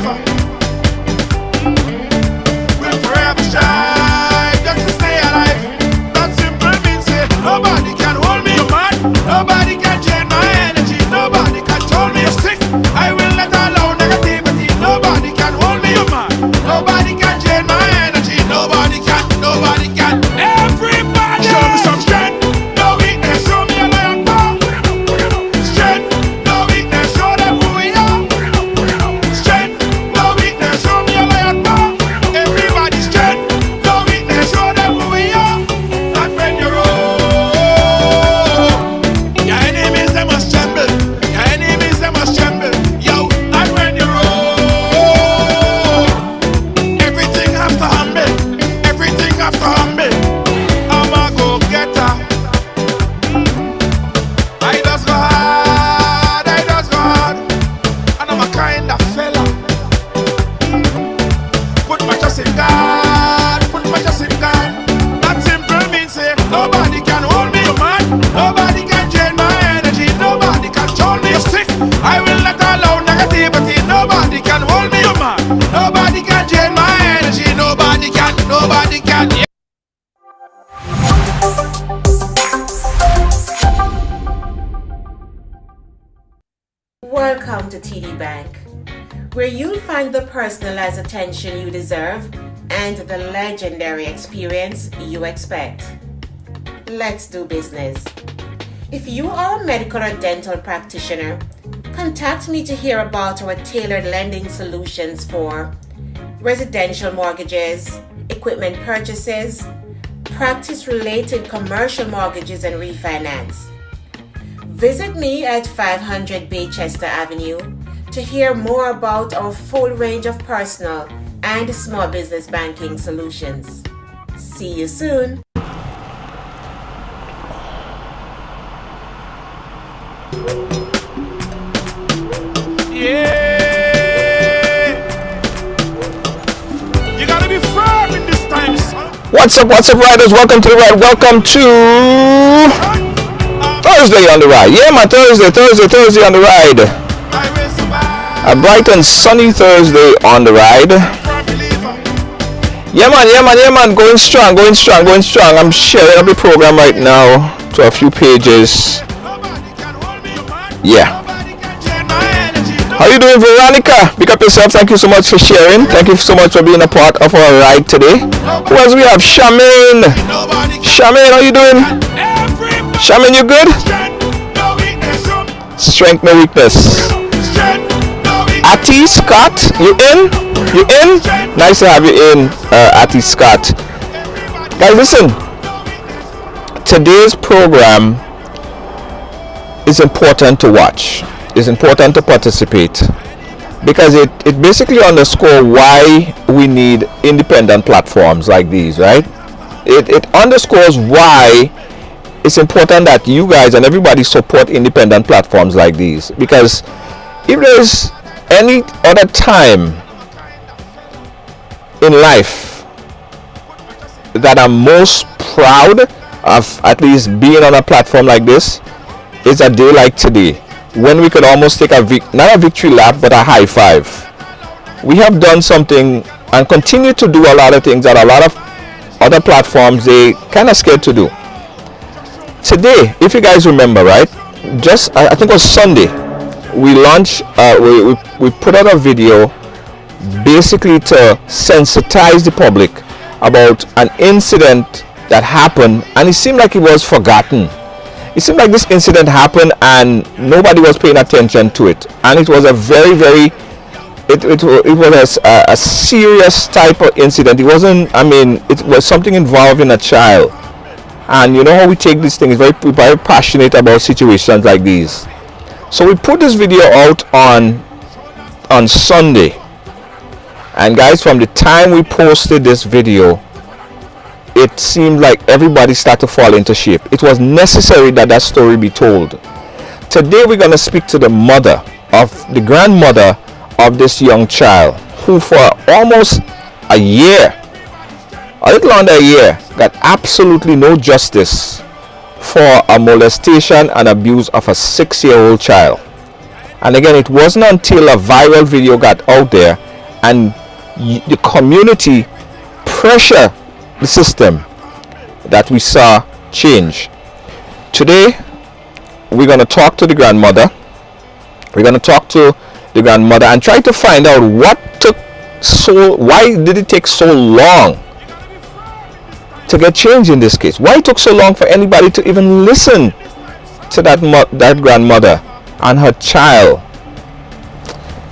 believer. Will forever shine just to stay alive. That simple means say nobody can hold me, man. Nobody can drain my energy. Nobody can hold me sick. I will let alone negativity. Nobody can hold me, man. Nobody can drain my energy. Nobody can. Nobody can. Everybody show me some strength. No weakness. Show me a lion power. Strength. No weakness. Show them who we are. Strength. No weakness. Show me a lion power. Everybody strength. No weakness. Show them who we are. And when you roll, your enemies they must tremble. Your enemies they must tremble. Yo, and when you roll, everything has to humble. Everything has to humble. I'm a go-getter. I does go hard. I does go hard. And I'm a kind of fella. Put my trust in God. Put my trust in God. That simple means say nobody can hold me, man. Nobody can drain my energy. Nobody can hold me sick. I will let alone negativity. Nobody can hold me, man. Nobody can drain my energy. Nobody can. Nobody can. Yeah. Welcome to TD Bank, where you'll find the personalized attention you deserve and the legendary experience you expect. Let's do business. If you are a medical or dental practitioner, contact me to hear about our tailored lending solutions for residential mortgages, equipment purchases, practice-related commercial mortgages and refinance. Visit me at 500 Baychester Avenue to hear more about our full range of personal and small business banking solutions. See you soon. Yeah. You gotta be firm in this time, son. What's up, riders? Welcome to the ride. Welcome to Thursday on the ride. Yeah, man, Thursday on the ride. A bright and sunny Thursday on the ride. Yeah, man. Going strong. I'm sharing up the program right now to a few pages. Yeah. How you doing, Veronica? Pick up yourself. Thank you so much for sharing. Thank you so much for being a part of our ride today. Who else we have? Shamin, how you doing? Shamin, you good? Strength, no weakness. Ati Scott, you in? Nice to have you in, Ati Scott. Guys, listen. Today's program is important to watch. It's important to participate because it basically underscores why we need independent platforms like these, right? It underscores why it's important that you guys and everybody support independent platforms like these, because if there's any other time in life that I'm most proud of at least being on a platform like this, it's a day like today, when we could almost take not a victory lap but a high five. We have done something and continue to do a lot of things that a lot of other platforms they kind of scared to do. Today, if you guys remember, right, just I think it was Sunday, we launched we put out a video basically to sensitize the public about an incident that happened, and it seemed like it was forgotten. It seemed like this incident happened and nobody was paying attention to it, and it was a very it was a serious type of incident. It wasn't, I mean, it was something involving a child, and you know how we take these things, very passionate about situations like these. So we put this video out on Sunday, and guys, from the time we posted this video, it seemed like everybody started to fall into shape. It was necessary that that story be told. Today we're going to speak to the grandmother of this young child, who for almost a year, a little under a year, got absolutely no justice for a molestation and abuse of a 6-year-old child. And again, it wasn't until a viral video got out there and the community pressure the system that we saw change. Today we're going to talk to the grandmother. We're going to talk to the grandmother and try to find out why did it take so long to get change in this case? Why it took so long for anybody to even listen to that grandmother and her child?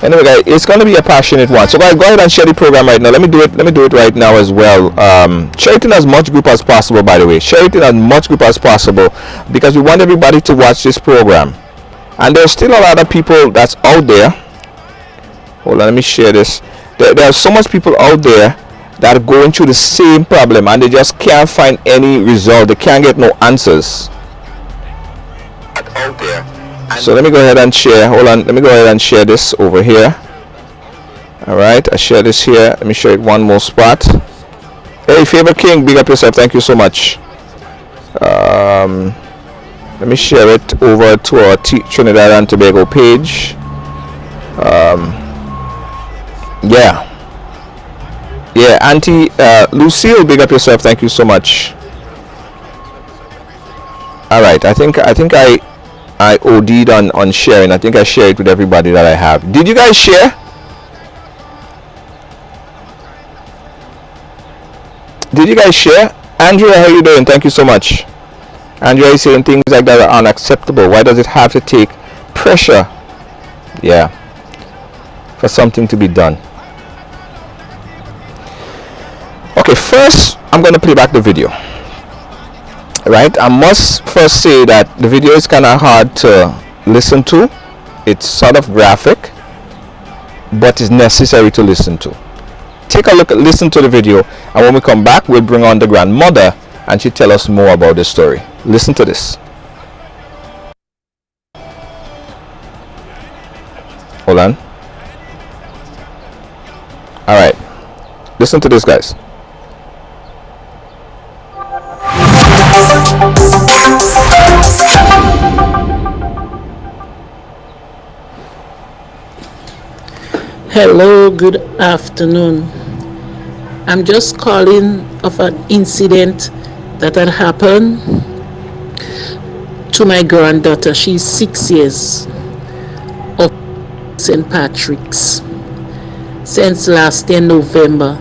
Anyway, guys, it's going to be a passionate one. So guys, go ahead and share the program right now. Let me do it right now as well. Share it in as much group as possible, by the way. Share it in as much group as possible, because we want everybody to watch this program. And there's still a lot of people that's out there. Hold on, let me share this. There are so much people out there that are going through the same problem, and they just can't find any result. They can't get no answers out there. So let me go ahead and share. Hold on, let me go ahead and share this over here. All right, I share this here. Let me share it one more spot. Hey, Favor King, big up yourself. Thank you so much. Let me share it over to our Trinidad and Tobago page. Yeah, Auntie Lucille, big up yourself. Thank you so much. All right, I think I OD'd on sharing. I think I share it with everybody that I have. Did you guys share? Did you guys share? Andrea, how you doing? Thank you so much. Andrea is saying things like that are unacceptable. Why does it have to take pressure? Yeah, for something to be done. Okay, first I'm going to play back the video. Right, I must first say that the video is kind of hard to listen to. It's sort of graphic, but it's necessary to listen to. Take a look, listen to the video, and when we come back, we'll bring on the grandmother and she'll tell us more about the story. Listen to this. Hold on. All right, listen to this, guys. Hello, good afternoon. I'm just calling of an incident that had happened to my granddaughter. She's 6 years of St. Patrick's. Since last year, November,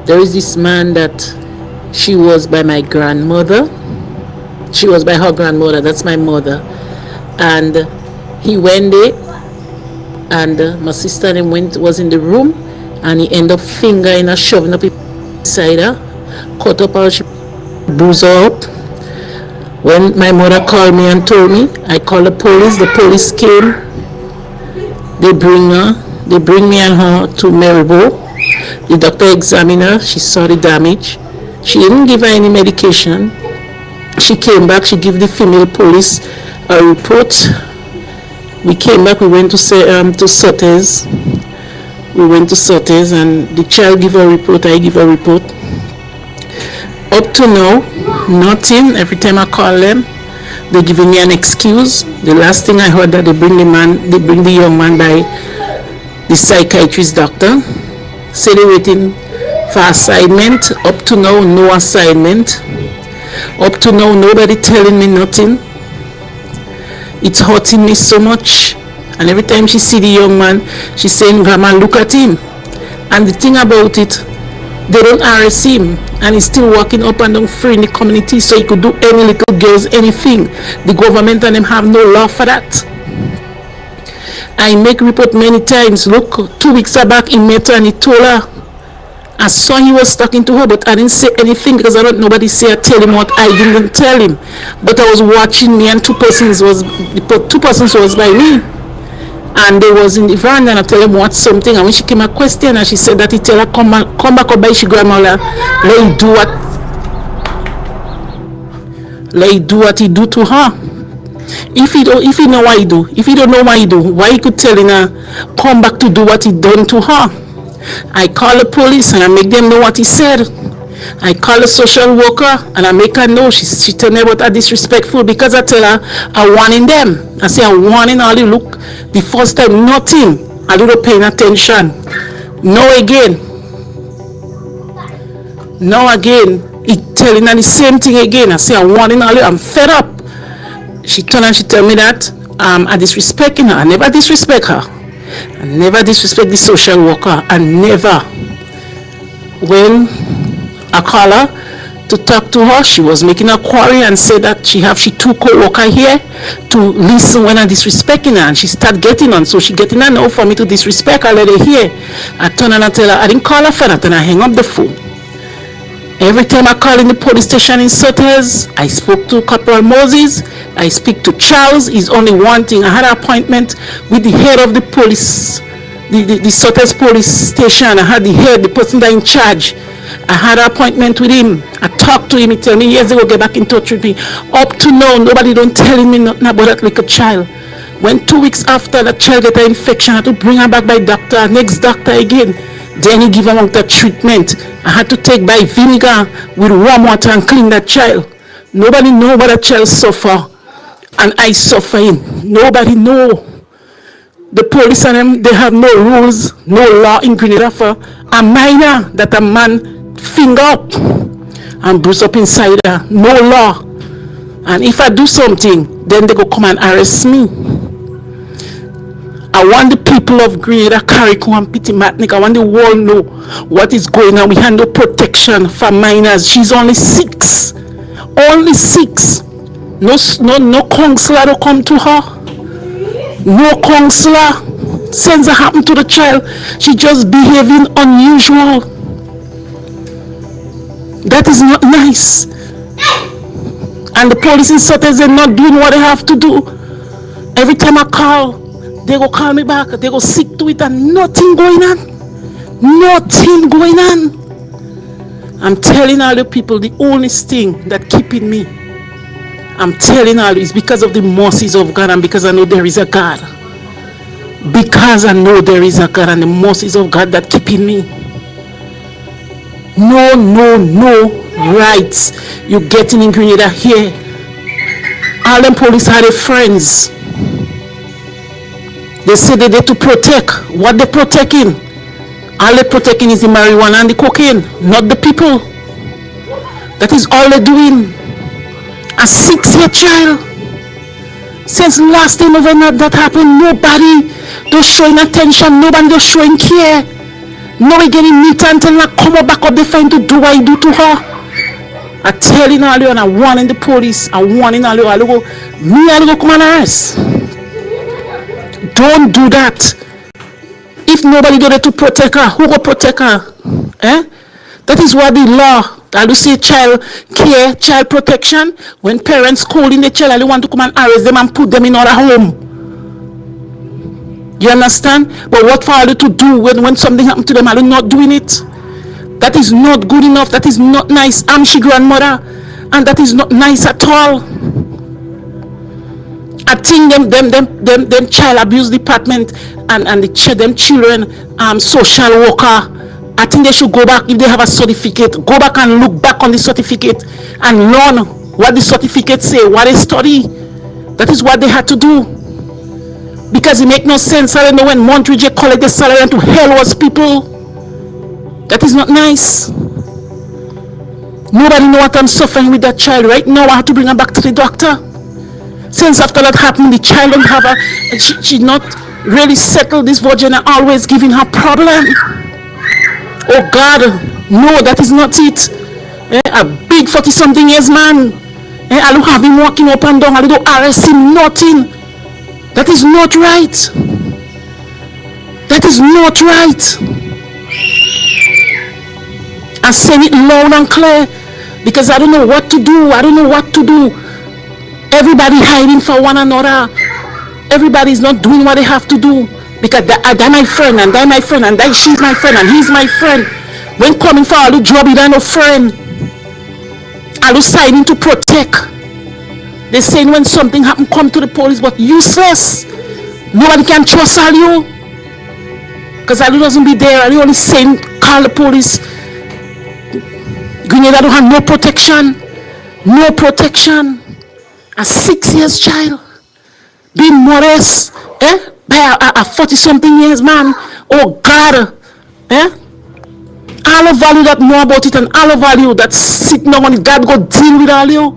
there is this man that she was by my grandmother. She was by her grandmother, that's my mother. And he went there, and my sister and him was in the room, and he ended up fingering her, shoving up inside her, cut up her, she bruised her up. When my mother called me and told me, I called the police came, they bring me and her to Maribor. The doctor examined her, she saw the damage. She didn't give her any medication. She came back, she gave the female police a report. We came back, we went to Sotes. We went to Sotes, and the child gave a report, I give a report. Up to now, nothing. Every time I call them, they're giving me an excuse. The last thing I heard that they bring the young man by the psychiatrist doctor. Say they're waiting for assignment. Up to now, no assignment. Up to now, nobody telling me nothing. It's hurting me so much. And every time she see the young man, she's saying, Grandma, look at him. And the thing about it, they don't arrest him, and he's still walking up and down free in the community, so he could do any little girls anything. The government and them have no law for that. I make report many times. Look, 2 weeks back he met her and he told her. I saw he was talking to her, but I didn't say anything because I don't nobody say I tell him what I didn't tell him. But I was watching me, and two persons was by me. And they was in the veranda, and I tell him what something, and when she came a question, and she said that he tell her come back up by she grandmother, let he do what he do to her. If he know what he do, if he don't know what he do, why he could telling her come back to do what he done to her? I call the police and I make them know what he said. I call the social worker and I make her know. She tell me about her disrespectful because I tell her I warning them. I say I warning all the look. The first time nothing. I do not paying attention. No again. No again. He telling her the same thing again. I say, I'm warning her, I'm fed up. She turned and she tell me that I disrespecting her. I never disrespect her. I never disrespect the social worker. I never. When I call her to talk to her, she was making a query and said that she two co-worker here to listen when I disrespecting her, and she start getting on. So she getting on now for me to disrespect her. Let her hear. I turn and I tell her I didn't call her for that, and I hang up the phone. Every time I call in the police station in Sutter's, I spoke to Corporal Moses, I speak to Charles. Is only one thing. I had an appointment with the head of the police, the Sutter's police station. I had the head, the person that in charge. I had an appointment with him. I talked to him. He tell me years ago, get back in touch with me. Up to now, nobody don't telling me nothing about that little child. When 2 weeks after that child get an infection, I had to bring her back by doctor, next doctor again. Then he give her that treatment. I had to take by vinegar with warm water and clean that child. Nobody know what that child suffer, and I suffering. Nobody know. The police and them, they have no rules, no law in Grenada for a minor that a man finger up and bruise up inside her. No law. And if I do something, then they go come and arrest me. I want the people of Grenada, Carriacou and Petit-Martinique, I want the world know what is going on. We have no protection for minors. She's only 6. Only 6. No counselor to come to her. No counselor. Since it happened to the child, she just behaving unusual. That is not nice. And the police in Sutton are not doing what they have to do. Every time I call, they go call me back, they go sick to it, and nothing going on. Nothing going on. I'm telling all the people, the only thing that keeping me, I'm telling all is because of the mercies of God, and because I know there is a God. Because I know there is a God and the mercies of God that keeping me. No rights you getting in Grenada here. All them police are their friends. They say they to protect. What they protecting? All they protecting is the marijuana and the cocaine, not the people. That is all they're doing. A 6-year child. Since last time that happened, nobody just showing attention, nobody just showing care. Nobody getting meet until I come back up, they find to do what I do to her. I'm telling all you, and I'm warning the police, I'm warning all you, I'll go come and arrest. Don't do that. If nobody do that to protect her, who will protect her? That is what the law. I'll say child care, child protection. When parents calling the child, they want to come and arrest them and put them in our home. You understand? But what for you to do when something happened to them, are they not doing it? That is not good enough. That is not nice. I'm she grandmother, and that is not nice at all. I think them child abuse department and them children social worker. I think they should go back, if they have a certificate, go back and look back on the certificate and learn what the certificate say, what they study. That is what they had to do. Because it make no sense. I don't know when Montreal collect the salary and to hell was people. That is not nice. Nobody know what I'm suffering with that child. Right now I have to bring her back to the doctor. Since after that happened, the child don't have she not really settled this virgin and always giving her problem. Oh God, no, that is not it. A big 40-something years man. I don't have him walking up and down. I don't arrest him, nothing. That is not right. That is not right. I say it loud and clear because I don't know what to do. I don't know what to do. Everybody hiding for one another. Everybody is not doing what they have to do. Because that my friend, and that my friend, and that she's my friend, and he's my friend. When coming for all the job, he don't no friend. I do signing to protect. They saying when something happen, come to the police, but useless. Nobody can trust all you. Because all you doesn't be there. All you only saying call the police. Grenada don't have no protection. No protection. A 6-year child. Being modest. By a 40-something years man. Oh God. Eh? All of value that know about it and all of value that sit down and God go deal with all you.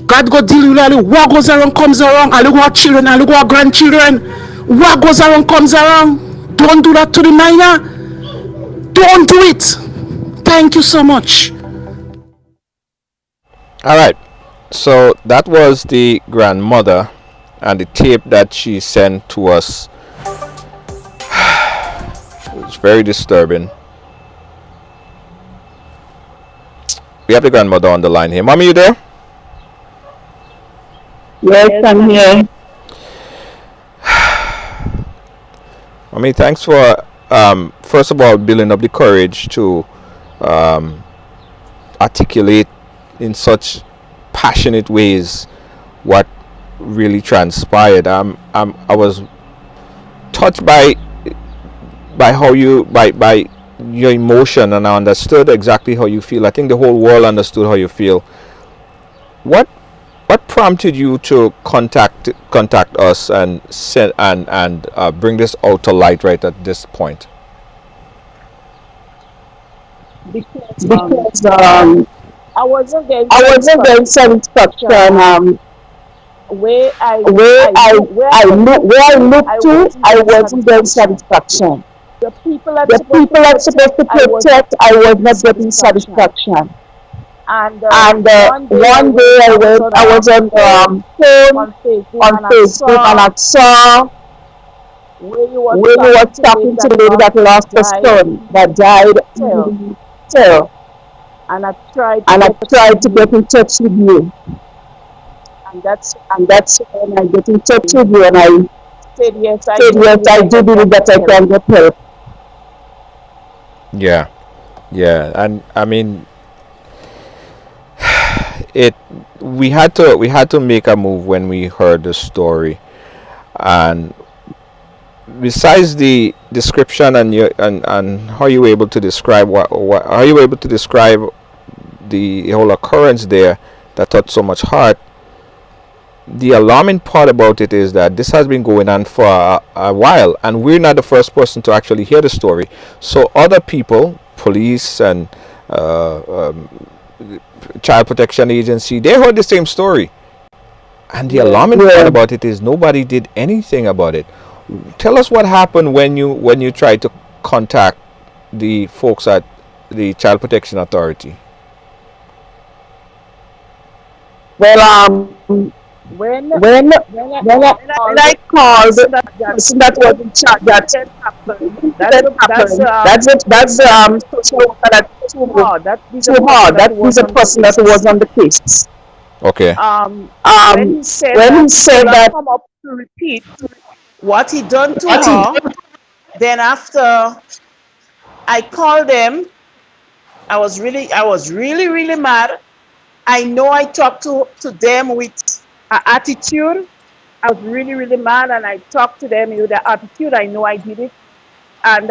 God go deal with all you. What goes around comes around. All you got children, all you got grandchildren. What goes around comes around. Don't do that to the minor. Don't do it. Thank you so much. All right. So that was the grandmother and the tape that she sent to us. It was very disturbing. We have the grandmother on the line here. Mommy, you there? Yes, I'm here. Mommy, thanks for first of all building up the courage to um, articulate in such passionate ways what really transpired. I was touched by how you by your emotion, and I understood exactly how you feel. I think the whole world understood how you feel. What what prompted you to contact us and send and bring this out to light right at this point? Because Because I wasn't getting I wasn't getting satisfaction. satisfaction. Where Where I look where I look I to, wasn't I getting wasn't getting satisfaction. satisfaction. The people I'm The supposed to people I'm supposed protect, to I was not protect, I was getting not getting satisfaction. satisfaction. And And one day I one day went, I was on I was on phone phone on Facebook, on and I Facebook and saw I saw where you was when you was talking to the lady talking to that the lady lost that lost her died son in that died cell. in cell. And I tried to And I get in touch tried with to get you. in touch with you. And that's And that's when I get in touch when with you and I I said, yes, I said, do yes, believe I that do I believe can that get I help. can get help. Yeah, yeah, and I mean it. We had to make a move when we heard the story, and besides the description and and how you were able to describe what how you were able to describe the whole occurrence there that touched so much heart. The alarming part about it is that this has been going on for a while, and we're not the first person to actually hear the story. So other people, police and uh, um, child protection agency, they heard the same story. And the Yeah. alarming part about it is nobody did anything about it. Tell us what happened when you tried to contact the folks at the Child Protection Authority. Well, When when when I, when called I the called person the that person that was in charge, that incident happened, incident that's happened, that's social the worker that social spoke worker that to spoke her. That is to a her. person that That is was a on the person that case. was on the case. Okay. When he said When that he he could said not that come up to repeat what he done to what he her, then after I called them, I was really mad. I know I talked to them with an attitude. I was really mad, and I talked to them with the attitude. I know I did it, and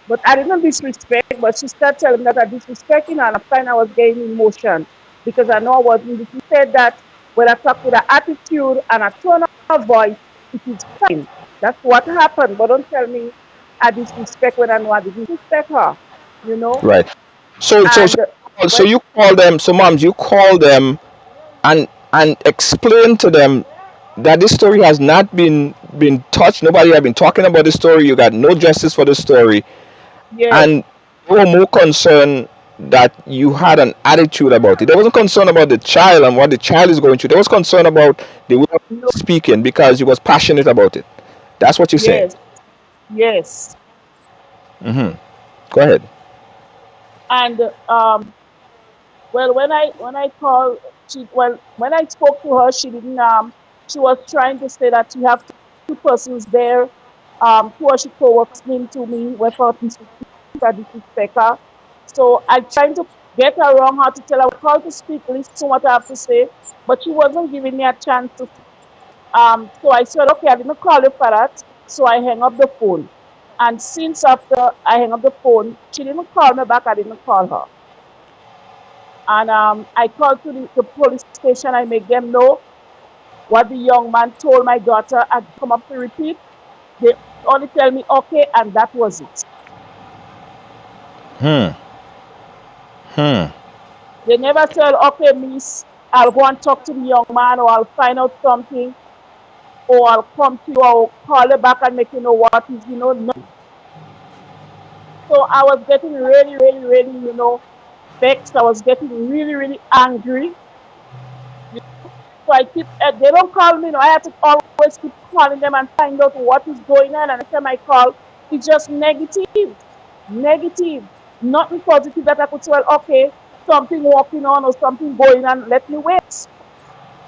but I didn't disrespect. But she started telling me that I disrespecting her, and I find I was getting emotion because I know I wasn't. She said that when I talk with an attitude and a tone of voice, it is fine. That's what happened. But don't tell me I disrespect when I know I didn't disrespect her. You know, Right. So and so when you call them. So moms, you call them and explain to them that this story has not been touched. Nobody have been talking about the story. You got no justice for the story, yes, and you were more concerned that you had an attitude about it. There wasn't concern about the child and what the child is going through. There was concern about the way of no, speaking because you was passionate about it. That's what you're saying. yes, yes, Go ahead. and well, when I called, when I spoke to her, she didn't. She was trying to say that she have two persons there. Two of she co-works him to me without disrespect her. So I trying to get her around her to tell her call to speak, listen to what I have to say, but she wasn't giving me a chance to. So I said, okay, I didn't call you for that. So I hang up the phone. And since after I hang up the phone, she didn't call me back. I didn't call her. And I called to the police station. I make them know what the young man told my daughter. I come up to repeat. They only tell me, okay, and that was it. Hmm. Hmm. They never tell, okay, miss, I'll go and talk to the young man, or I'll find out something, or I'll come to you, or call you back and make you know what is, no. So I was getting really, really, really, vexed. I was getting really, really angry. So I keep, they don't call me, I have to always keep calling them and find out what is going on. And every time I call, it's just negative, negative, nothing positive that I could say, well, okay, something working on or something going on, let me wait.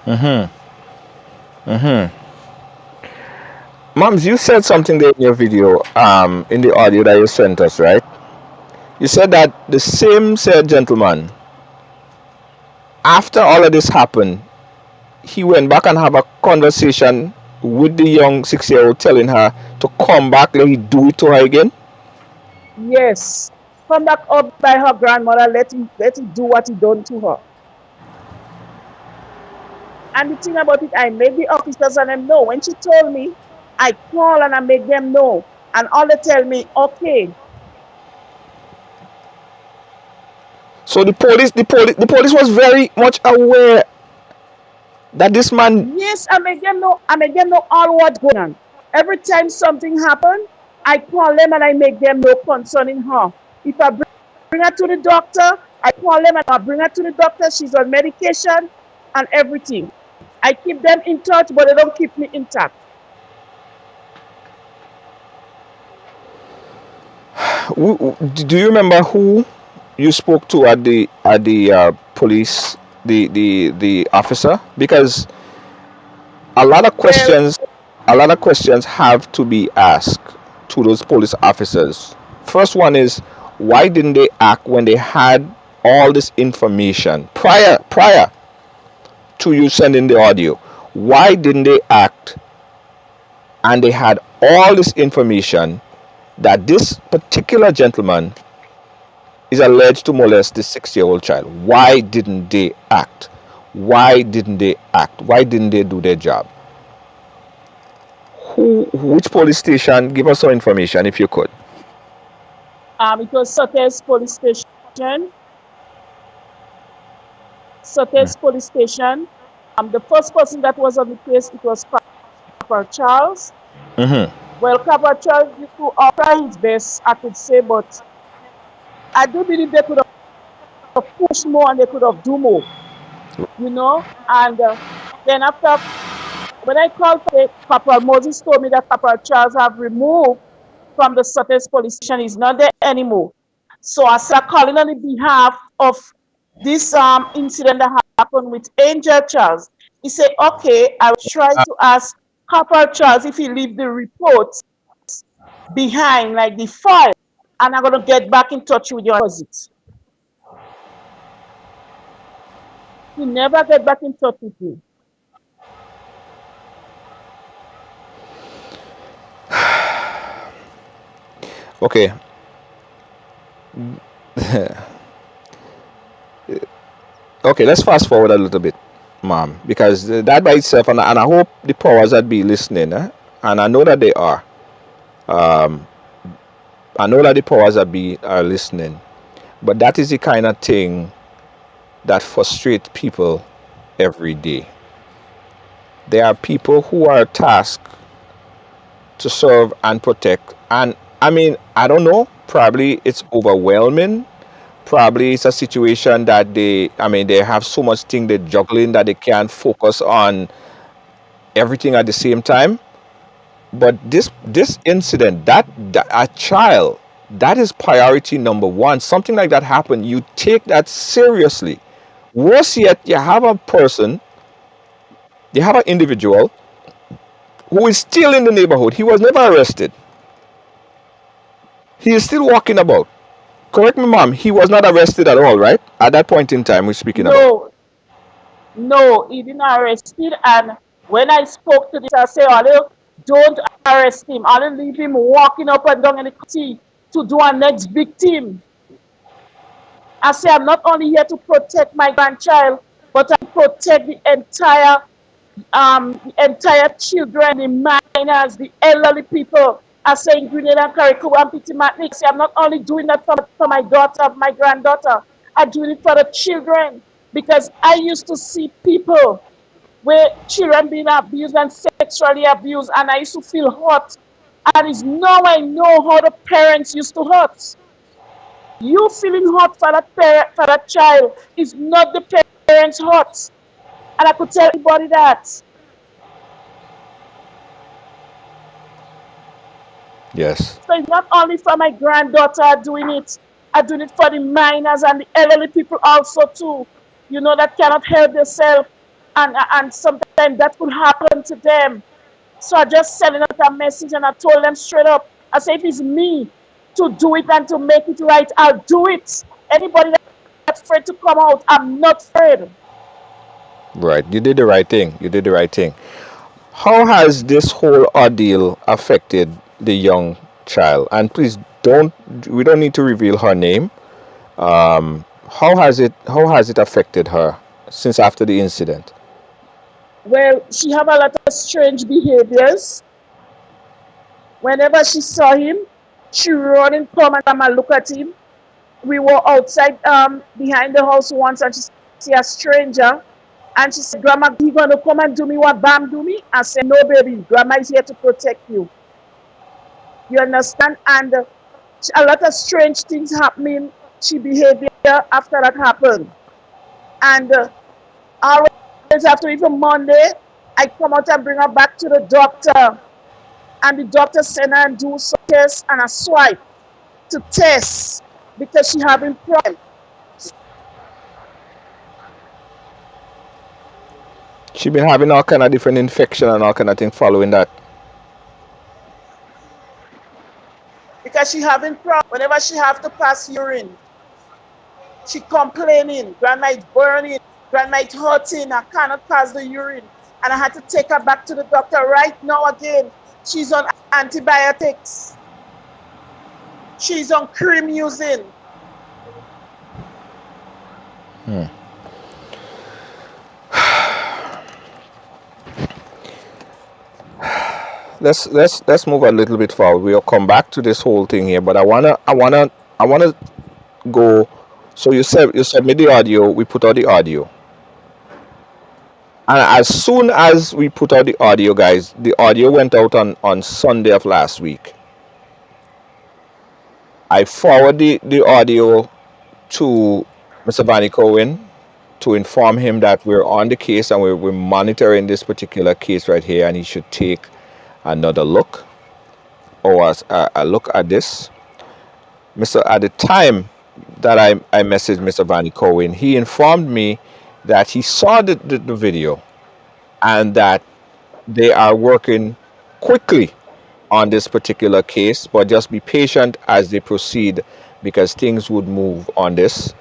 Mm-hmm. Mm-hmm. Moms, you said something there in your video, in the audio that you sent us, right? You said that the same said gentleman, after all of this happened, he went back and have a conversation with the young 6-year-old, telling her to come back, let he do it to her again. Yes. Come back up by her grandmother, let him do what he done to her. And the thing about it, I made the officers and them know. When she told me, I call and I make them know. And all they tell me, okay. So the police was very much aware that this man. Yes, I make them know all what's going on. Every time something happen, I call them and I make them know concerning her. If I bring her to the doctor, I call them and I bring her to the doctor. She's on medication and everything. I keep them in touch, but they don't keep me intact. Do you remember who you spoke to at the police, the officer? Because a lot of Well, questions a lot of questions have to be asked to those police officers. First one is, why didn't they act when they had all this information prior to you sending the audio? Why didn't they act, and they had all this information that this particular gentleman is alleged to molest this 6-year-old child? Why didn't they act? Why didn't they act? Why didn't they do their job? Which police station? Give us some information if you could. it was Sutter's police station. Sutter's police station. The first person that was on the case, it was Papa Charles. Mm-hmm. Well, Papa Charles used to try his best, I could say, but I do believe they could have pushed more and they could have do more, And then after, when I called Papa Moses, told me that Papa Charles have removed from the Sutter's police station. He's not there anymore. So I started calling on the behalf of this incident that happened with Angel Charles. He said, okay, I will try to ask Papa Charles if he leave the report behind, like the file, and I'm going to get back in touch with you on it. He never get back in touch with me. Okay. Okay, let's fast forward a little bit, ma'am, because that by itself, and I hope the powers that be listening, and I know that they are. I know that the powers that be are listening, but that is the kind of thing that frustrates people every day. There are people who are tasked to serve and protect, and I mean, I don't know, probably it's overwhelming. Probably it's a situation that they have so much thing they're juggling that they can't focus on everything at the same time. But this incident, that a child, that is priority number one. Something like that happened, you take that seriously. Worse yet, you have an individual who is still in the neighborhood. He was never arrested. He is still walking about. Correct me, mom. He was not arrested at all, right? At that point in time we're speaking about. No, no, he didn't arrest him. And when I spoke to this, I said, Olive, don't arrest him. I'll leave him walking up and down in the city to do our next victim. I say, I'm not only here to protect my grandchild, but I protect the entire children, the minors, the elderly people. I say in Grenada and Carriacou and Petit Martinique. I say I'm not only doing that for my daughter, my granddaughter, I'm doing it for the children because I used to see people where children being abused and sexually abused, and I used to feel hurt. And it's now I know how the parents used to hurt. You feeling hurt for that parent, for that child is not the parents' hurt. And I could tell anybody that. Yes. So it's not only for my granddaughter doing it, I'm doing it for the minors and the elderly people also too. You know, that cannot help themselves, and sometimes that could happen to them. So I just sent out a message and I told them straight up. I said, if it's me to do it and to make it right, I'll do it. Anybody that's afraid to come out, I'm not afraid. Right. You did the right thing. You did the right thing. How has this whole ordeal affected the young child? And please don't, we don't need to reveal her name. How has it affected her since after the incident? Well, she have a lot of strange behaviors. Whenever she saw him, she run and come and look at him. We were outside behind the house once and she see a stranger and she said, Grandma, you gonna come and do me what Bam do me? I said, no baby, Grandma is here to protect you. You understand? And a lot of strange things happening. She behavior after that happened. And always after even Monday, I come out and bring her back to the doctor. And the doctor sent her and do some tests and a swipe to test because she having problem. She been having all kind of different infection and all kind of thing following that. Because she having problem. Whenever she have to pass urine, she complaining. Grandma is burning. Grandma is hurting. I cannot pass the urine. And I had to take her back to the doctor right now again. She's on antibiotics. She's on cream using. Let's move a little bit forward. We'll come back to this whole thing here, but I wanna go. So you submit the audio. We put out the audio, and as soon as we put out the audio, guys, the audio went out on Sunday of last week. I forwarded the audio to Mr. Vanny Cohen to inform him that we're on the case and we're monitoring this particular case right here, and he should take another look or a look at this. At the time that I messaged Mr. Vanny Cohen, he informed me that he saw the video and that they are working quickly on this particular case, but just be patient as they proceed because things would move on this.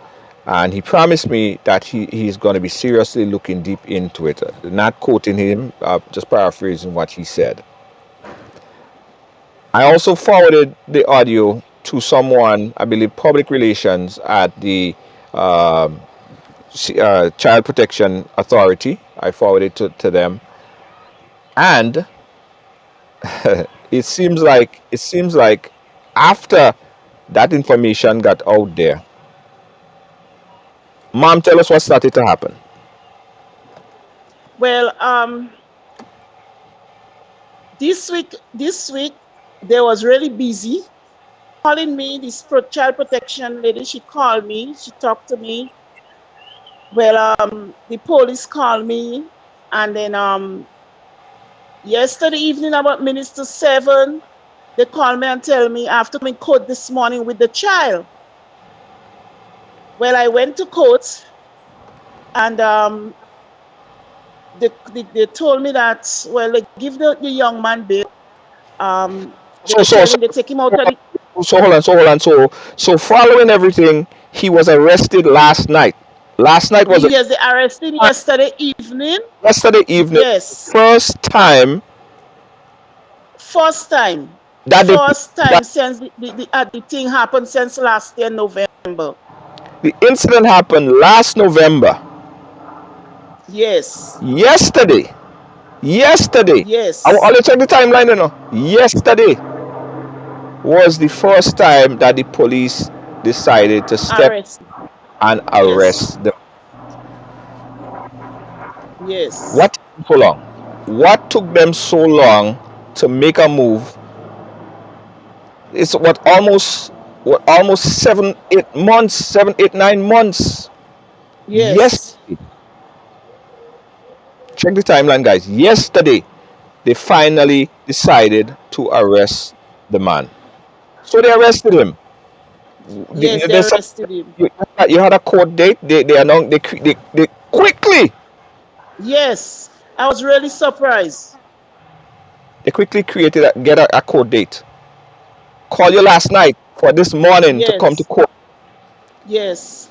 And he promised me that he's going to be seriously looking deep into it. Not quoting him, just paraphrasing what he said. I also forwarded the audio to someone, I believe public relations at the Child Protection Authority. I forwarded to them. And it seems like after that information got out there, Mom, tell us what started to happen. Well, this week they was really busy calling me. This child protection lady, she called me. She talked to me. Well, the police called me, and then yesterday evening about minutes to 7, they called me and tell me I have to be in court this morning with the child. Well, I went to court, and they told me that, well, they give the young man bail. They take him out of the... So hold on. So following everything, he was arrested last night. Last night was Yes, they arrested him yesterday evening. Yes. First time Since the thing happened since last year November. The incident happened last November. Yes. Yesterday. Yes. I'll check the timeline, Yesterday. was the first time that the police decided to step Arrest. and Yes. arrest them. Yes. What took them so long? What took them so long to make a move? It's what almost 7, 8 months, 7, 8, 9 months. Yes, Yes. check the timeline, guys. Yesterday, they finally decided to arrest the man. So they arrested him. Yes, they They said arrested him. you had a court date. They announced they quickly Yes. I was really surprised. they quickly created get a court date. Call you last night for this morning to come to Yes. court. Yes.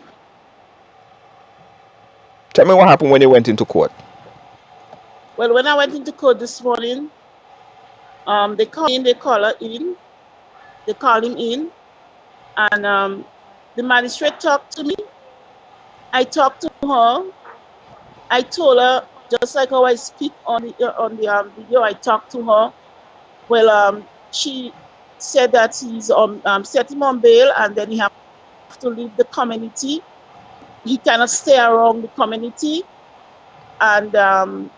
Tell me what happened when they went into court. Well, when I went into court this morning, they call her in, they call him in, and the magistrate talked to me. I talked to her. I told her just like how I speak on the video. I talked to her. Well, she said that he's set him on bail, and then he have to leave the community. He cannot stay around the community, and I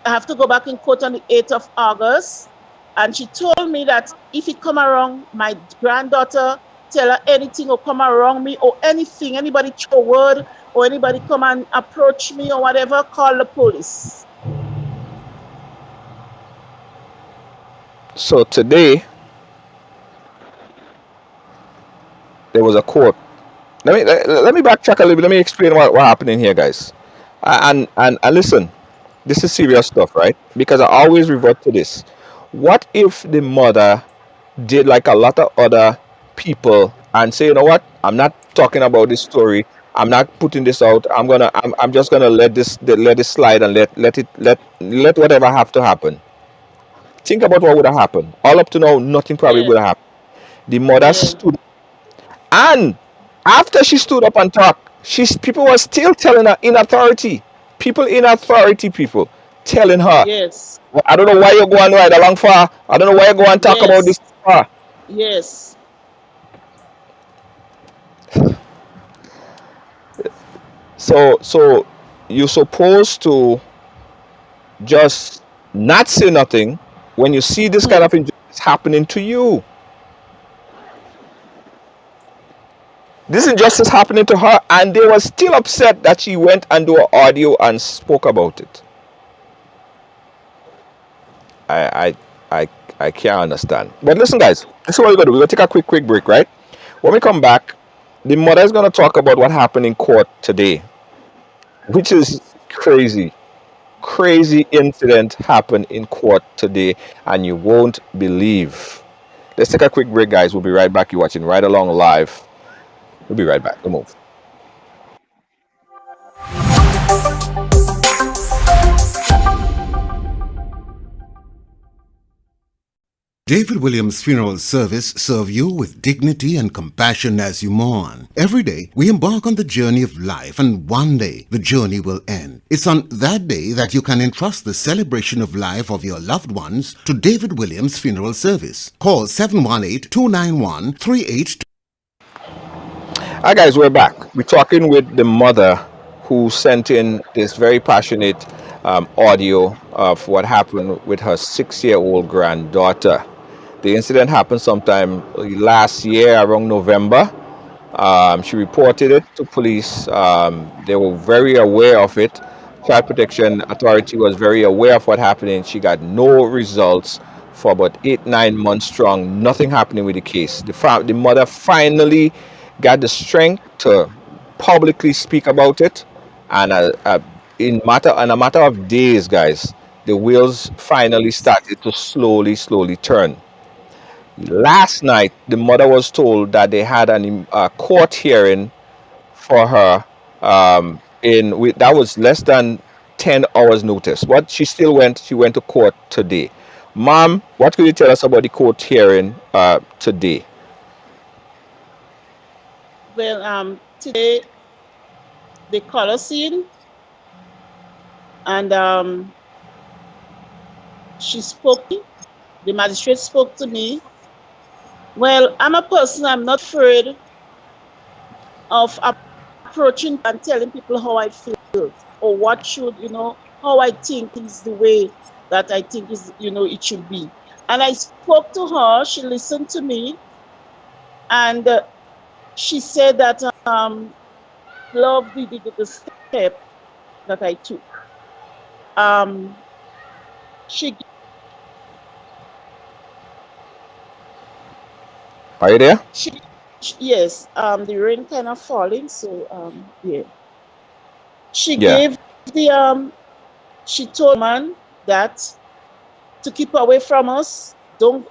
have to go back in court on the 8th of August. And she told me that if he come around my granddaughter, tell her anything or come around me or anything, anybody throw a word or anybody come and approach me or whatever, call the police. So today there was a court. Let me backtrack a little bit. Let me explain what happened in here, guys. And listen, this is serious stuff, right? Because I always revert to this. What if the mother did like a lot of other people and say, you know what? I'm not talking about this story. I'm not putting this out. I'm just gonna let this slide and let whatever have to happen. Think about what would have happened. All up to now, nothing probably Yeah, would have happened. The mother yeah, stood, and after she stood up and talked, people were still telling her in authority. People telling her, yes, I don't know why you go and ride along for. I don't know why you go and talk about this yes, for. yes, So you're supposed to just not say nothing when you see this kind hmm, of injustice happening to you. This injustice happening to her, and they were still upset that she went and do an audio and spoke about it. I I I I can't understand. But listen, guys, this is what we're gonna do. We're gonna take a quick break, right? When we come back, the mother is gonna talk about what happened in court today, which is crazy. Crazy incident happened in court today, and you won't believe. Let's take a quick break, guys. We'll be right back. You're watching Ride Along Live. We'll be right back. Don't move. David Williams Funeral Service serve you with dignity and compassion as you mourn. Every day, we embark on the journey of life, and one day, the journey will end. It's on that day that you can entrust the celebration of life of your loved ones to David Williams Funeral Service. Call 718-291-3822. Hi, guys. We're back. We're talking with the mother who sent in this very passionate audio of what happened with her 6-year-old granddaughter. The incident happened sometime last year around November. She reported it to police. They were very aware of it. Child Protection Authority was very aware of what happened. She got no results for about 8, 9 months strong. Nothing happening with the case. The mother finally got the strength to publicly speak about it, and in a matter of days, guys, the wheels finally started to slowly turn. Last night, the mother was told that they had a court hearing for her. That was less than 10 hours notice, but she still went. She went to court today. Mom, what could you tell us about the court hearing today? well, today they call us in, and she spoke to me. The magistrate spoke to me, Well, I'm a person, I'm not afraid of approaching and telling people how I feel or what should, how I think is the way that I think is, it should be. And I spoke to her, she listened to me, and she said that love the step that I took. Um, she Are you there? she yes, the rain kind of falling, so yeah. She Yeah. gave the she told man that to keep away from us. Don't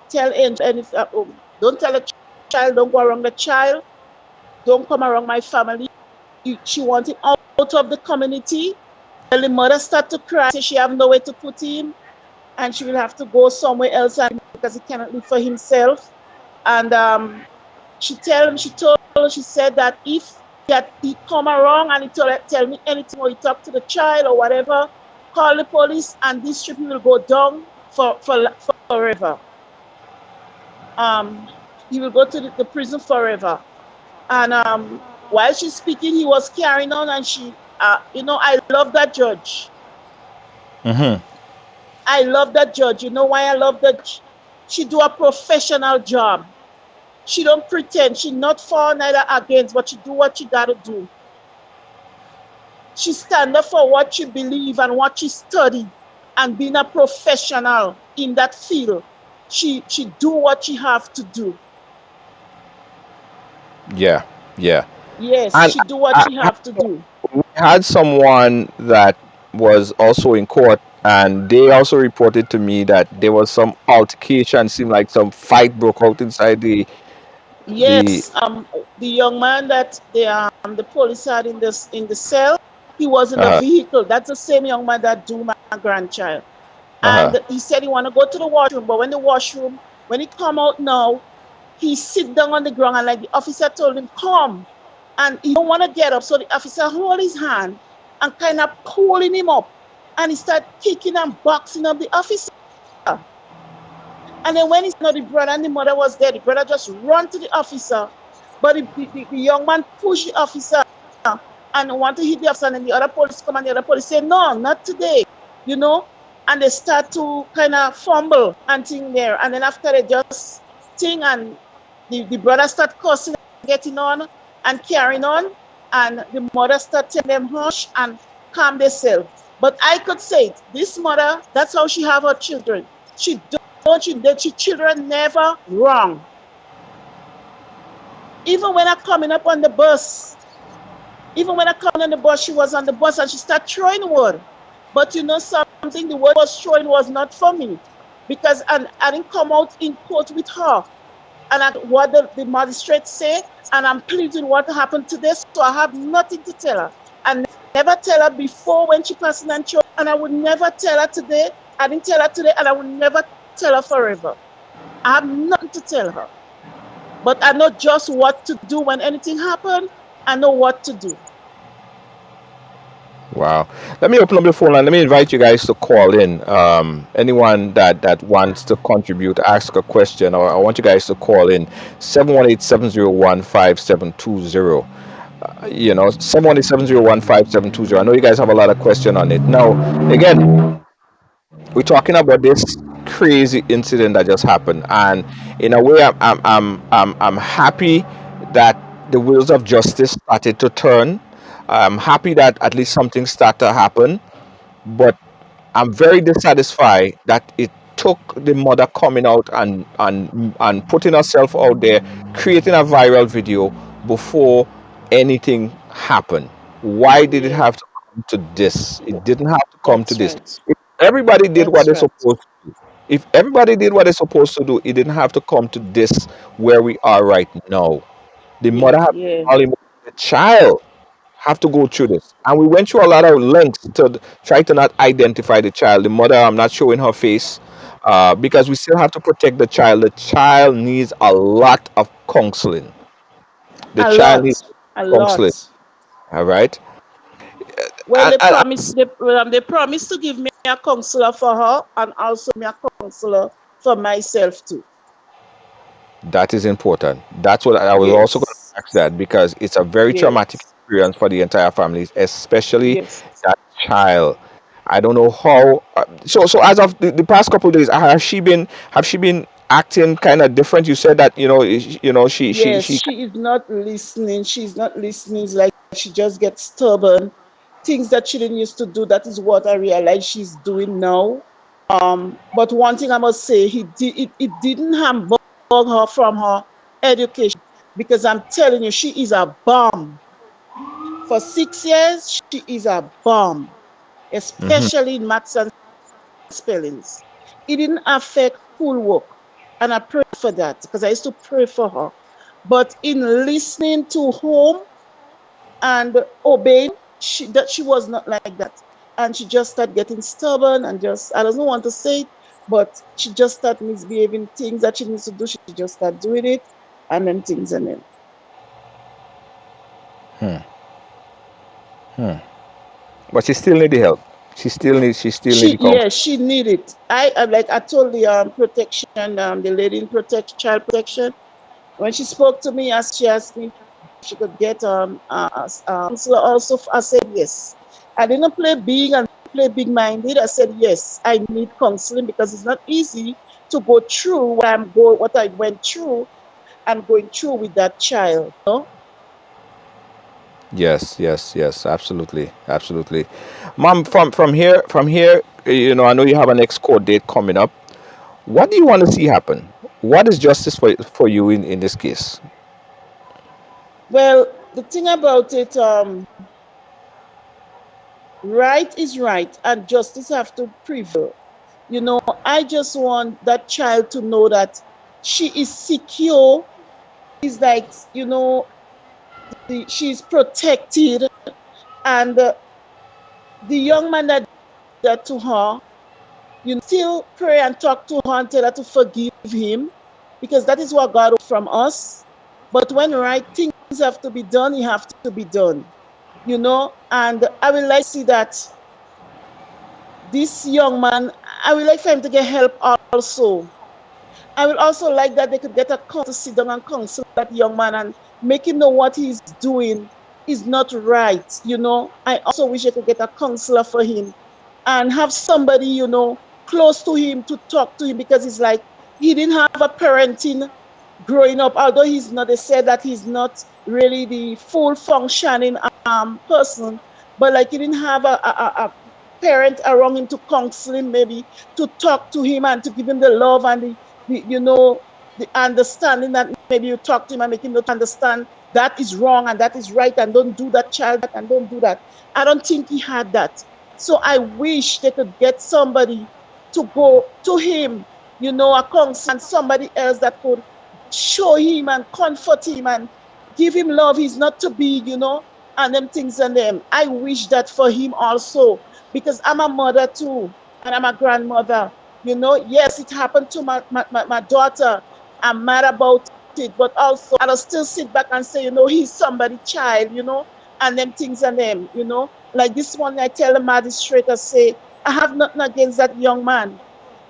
tell Angel anything. Don't tell the child. Don't go around the child. Don't come around my family. She want him out of the community. Well, the mother start to cry. Say she have nowhere to put him, and she will have to go somewhere else, and because he cannot live for himself. And she said that if he come around and he tell me anything or he talk to the child or whatever, call the police and this trip will go down for forever. Um, he will go to the prison forever. And while she's speaking, he was carrying on, and I love that judge. Mm-hmm. I love that judge. You know why I love that? She do a professional job. She don't pretend. She not for neither against, but she do what she gotta do. She stand up for what she believe and what she study, and being a professional in that field. She do what she have to do. Yeah. Yeah. Yes, And she do what I, she have to do. we had someone that was also in court, and they also reported to me that there was some altercation. Seemed like some fight broke out inside the. Yes, the young man that the police had in the cell, he was in a Uh vehicle. That's the same young man that do my grandchild. huh. And he said he want to go to the washroom, but when he come out now, he sit down on the ground, and like the officer told him, come. And he don't want to get up. So the officer hold his hand and kind of pulling him up. And he start kicking and boxing up the officer. And then when he saw the brother and the mother was there, the brother just run to the officer. But the young man pushed the officer and want to hit the officer. And then the other police come, and the other police say, no, not today, you know. And they start to kind of fumble and thing there. And then after they just thing, and the brother start cussing, getting on and carrying on. And the mother start telling them hush and calm themselves. But I could say it, this mother, that's how she have her children. She don't you that your children never wrong. Even when I coming up on the bus, even when I come on the bus, she was on the bus and she started throwing word. But you know something, the word was throwing was not for me. Because I didn't come out in court with her. And what the magistrate say, and I'm pleased with what happened today, so I have nothing to tell her. I never tell her before when she passed and through, and I would never tell her today. I didn't tell her today, and I will never tell her forever. I have nothing to tell her. But I know just what to do when anything happens. I know what to do. Wow. Let me open up the phone line. Let me invite you guys to call in. Anyone that wants to contribute, ask a question, or I want you guys to call in 718-701-5720. 718-701-5720. I know you guys have a lot of question on it. Now, again, we're talking about this crazy incident that just happened, and in a way, I'm happy that the wheels of justice started to turn. I'm happy that at least something started to happen, but I'm very dissatisfied that it took the mother coming out and putting herself out there, creating a viral video before anything happened. Why did it Yeah, have to come to this? It didn't have to come to that's this. right. If everybody did what That's they're right. supposed to do, if everybody did what they're supposed to do, it didn't have to come to this where we are right now. The Yeah, mother had to yeah. call him, the child have to go through this. And we went through a lot of lengths to try to not identify the child. The mother, I'm not showing her face because we still have to protect the child. The child needs a lot of counseling. The A child needs lot. A counseling. lot. All right. Well, And they promised to give me a counselor for her and also me a counselor for myself too. That is important. That's what I was also going Yes. to ask that, because it's a very traumatic Yes. experience for the entire family, especially Yes. that child. I don't know how. So as of the past couple of days, have she been acting kind of different? You said that Yes, she. she is not listening. She's not listening. It's like she just gets stubborn. Things that she didn't used to do, that is what I realize she's doing now. But one thing I must say, it didn't hamburg her from her education, because I'm telling you, she is a bomb. For 6 years, she is a bomb, Mhm. especially in maths and spellings. It didn't affect schoolwork. And I pray for that, because I used to pray for her. But in listening to home and obeying, she was not like that. And she just started getting stubborn, and just, I don't want to say it, but she just started misbehaving. Things that she needs to do, she just started doing it, and then things, and then But she still need the help. She still need the counsel. yeah, she needed. Like I told the protection, the lady in protect child protection, when she spoke to me, as she asked me if she could get a counselor also, I said yes. I didn't play big and play big minded. I said yes, I need counseling, because it's not easy to go through what I went through and going through with that child. Yes, yes, yes, absolutely, absolutely. Mom, from here, I know you have an next court date coming up. What do you want to see happen? What is justice for you in this case? Well, the thing about it, right is right, and justice have to prevail. I just want that child to know that she is secure. Is like, she's protected, and the young man that did that to her, still pray and talk to her and tell her to forgive him, because that is what God from us. But when right things have to be done, it have to be done. And I would like to see that this young man, I would like for him to get help also. I would also like that they could get a counselor to sit down and counsel that young man and make him know what he's doing is not right. I also wish I could get a counselor for him and have somebody, close to him to talk to him, because it's like he didn't have a parenting growing up. Although he's not, they said that he's not really the full functioning person, but like he didn't have a parent around him to counsel him, maybe to talk to him and to give him the love and the understanding, that maybe you talk to him and make him not understand that is wrong and that is right, and don't do that, child, and don't do that. I don't think he had that. So I wish they could get somebody to go to him, a counselor and somebody else that could show him and comfort him and give him love. He's not to be, and them things and them. I wish that for him also, because I'm a mother too, and I'm a grandmother. Yes, it happened to my daughter. I'm mad about it, but also I'll still sit back and say, he's somebody child, and them things and them, like this one, I tell the magistrate, I say, I have nothing against that young man.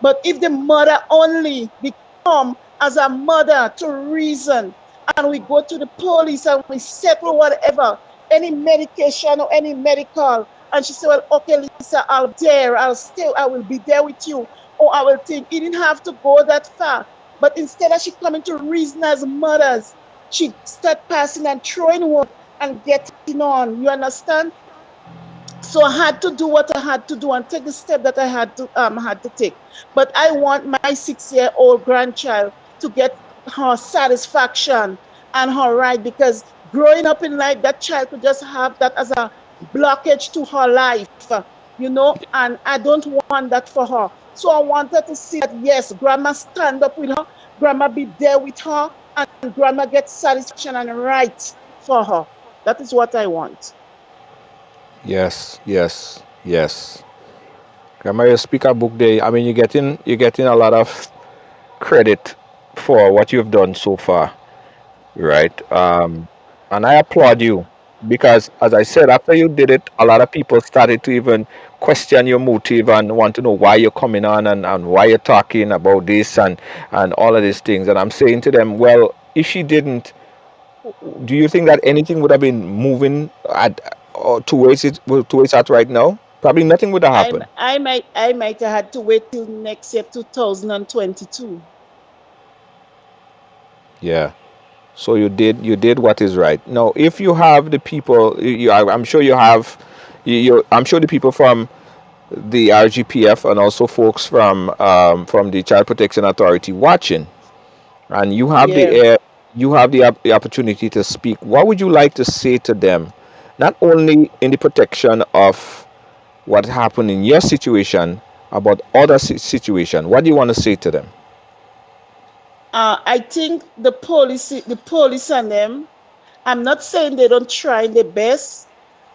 But if the mother only become as a mother to reason, and we go to the police and we settle whatever, any medication or any medical, and she said, well, okay, Lisa, I'll stay, I will be there with you. Or I will think, he didn't have to go that far. But instead of she coming to reason as mothers, she start passing and throwing word and getting on. You understand? So I had to do what I had to do and take the step that I had to take. But I want my 6-year-old grandchild to get her satisfaction and her right, because growing up in life, that child could just have that as a blockage to her life, and I don't want that for her. So I want her to see that yes, grandma stand up with her, grandma be there with her, and grandma gets satisfaction and right for her. That is what I want. Yes, yes, yes. Grandma, your speaker book there. I mean, you're getting a lot of credit for what you've done so far, right? And I applaud you, because as I said, after you did it, a lot of people started to even question your motive and want to know why you're coming on, and why you're talking about this and all of these things. And I'm saying to them, well, if she didn't, do you think that anything would have been moving at or to where it's at right now? Probably nothing would have happened. I might have had to wait till next year 2022. Yeah. So you did what is right. Now, if you have the people, I'm sure you have, I'm sure the people from the RGPF and also folks from the Child Protection Authority watching, and you have Yeah. the opportunity to speak. What would you like to say to them, not only in the protection of what happened in your situation, about other situation? What do you want to say to them? I think the police and them, I'm not saying they don't try their best,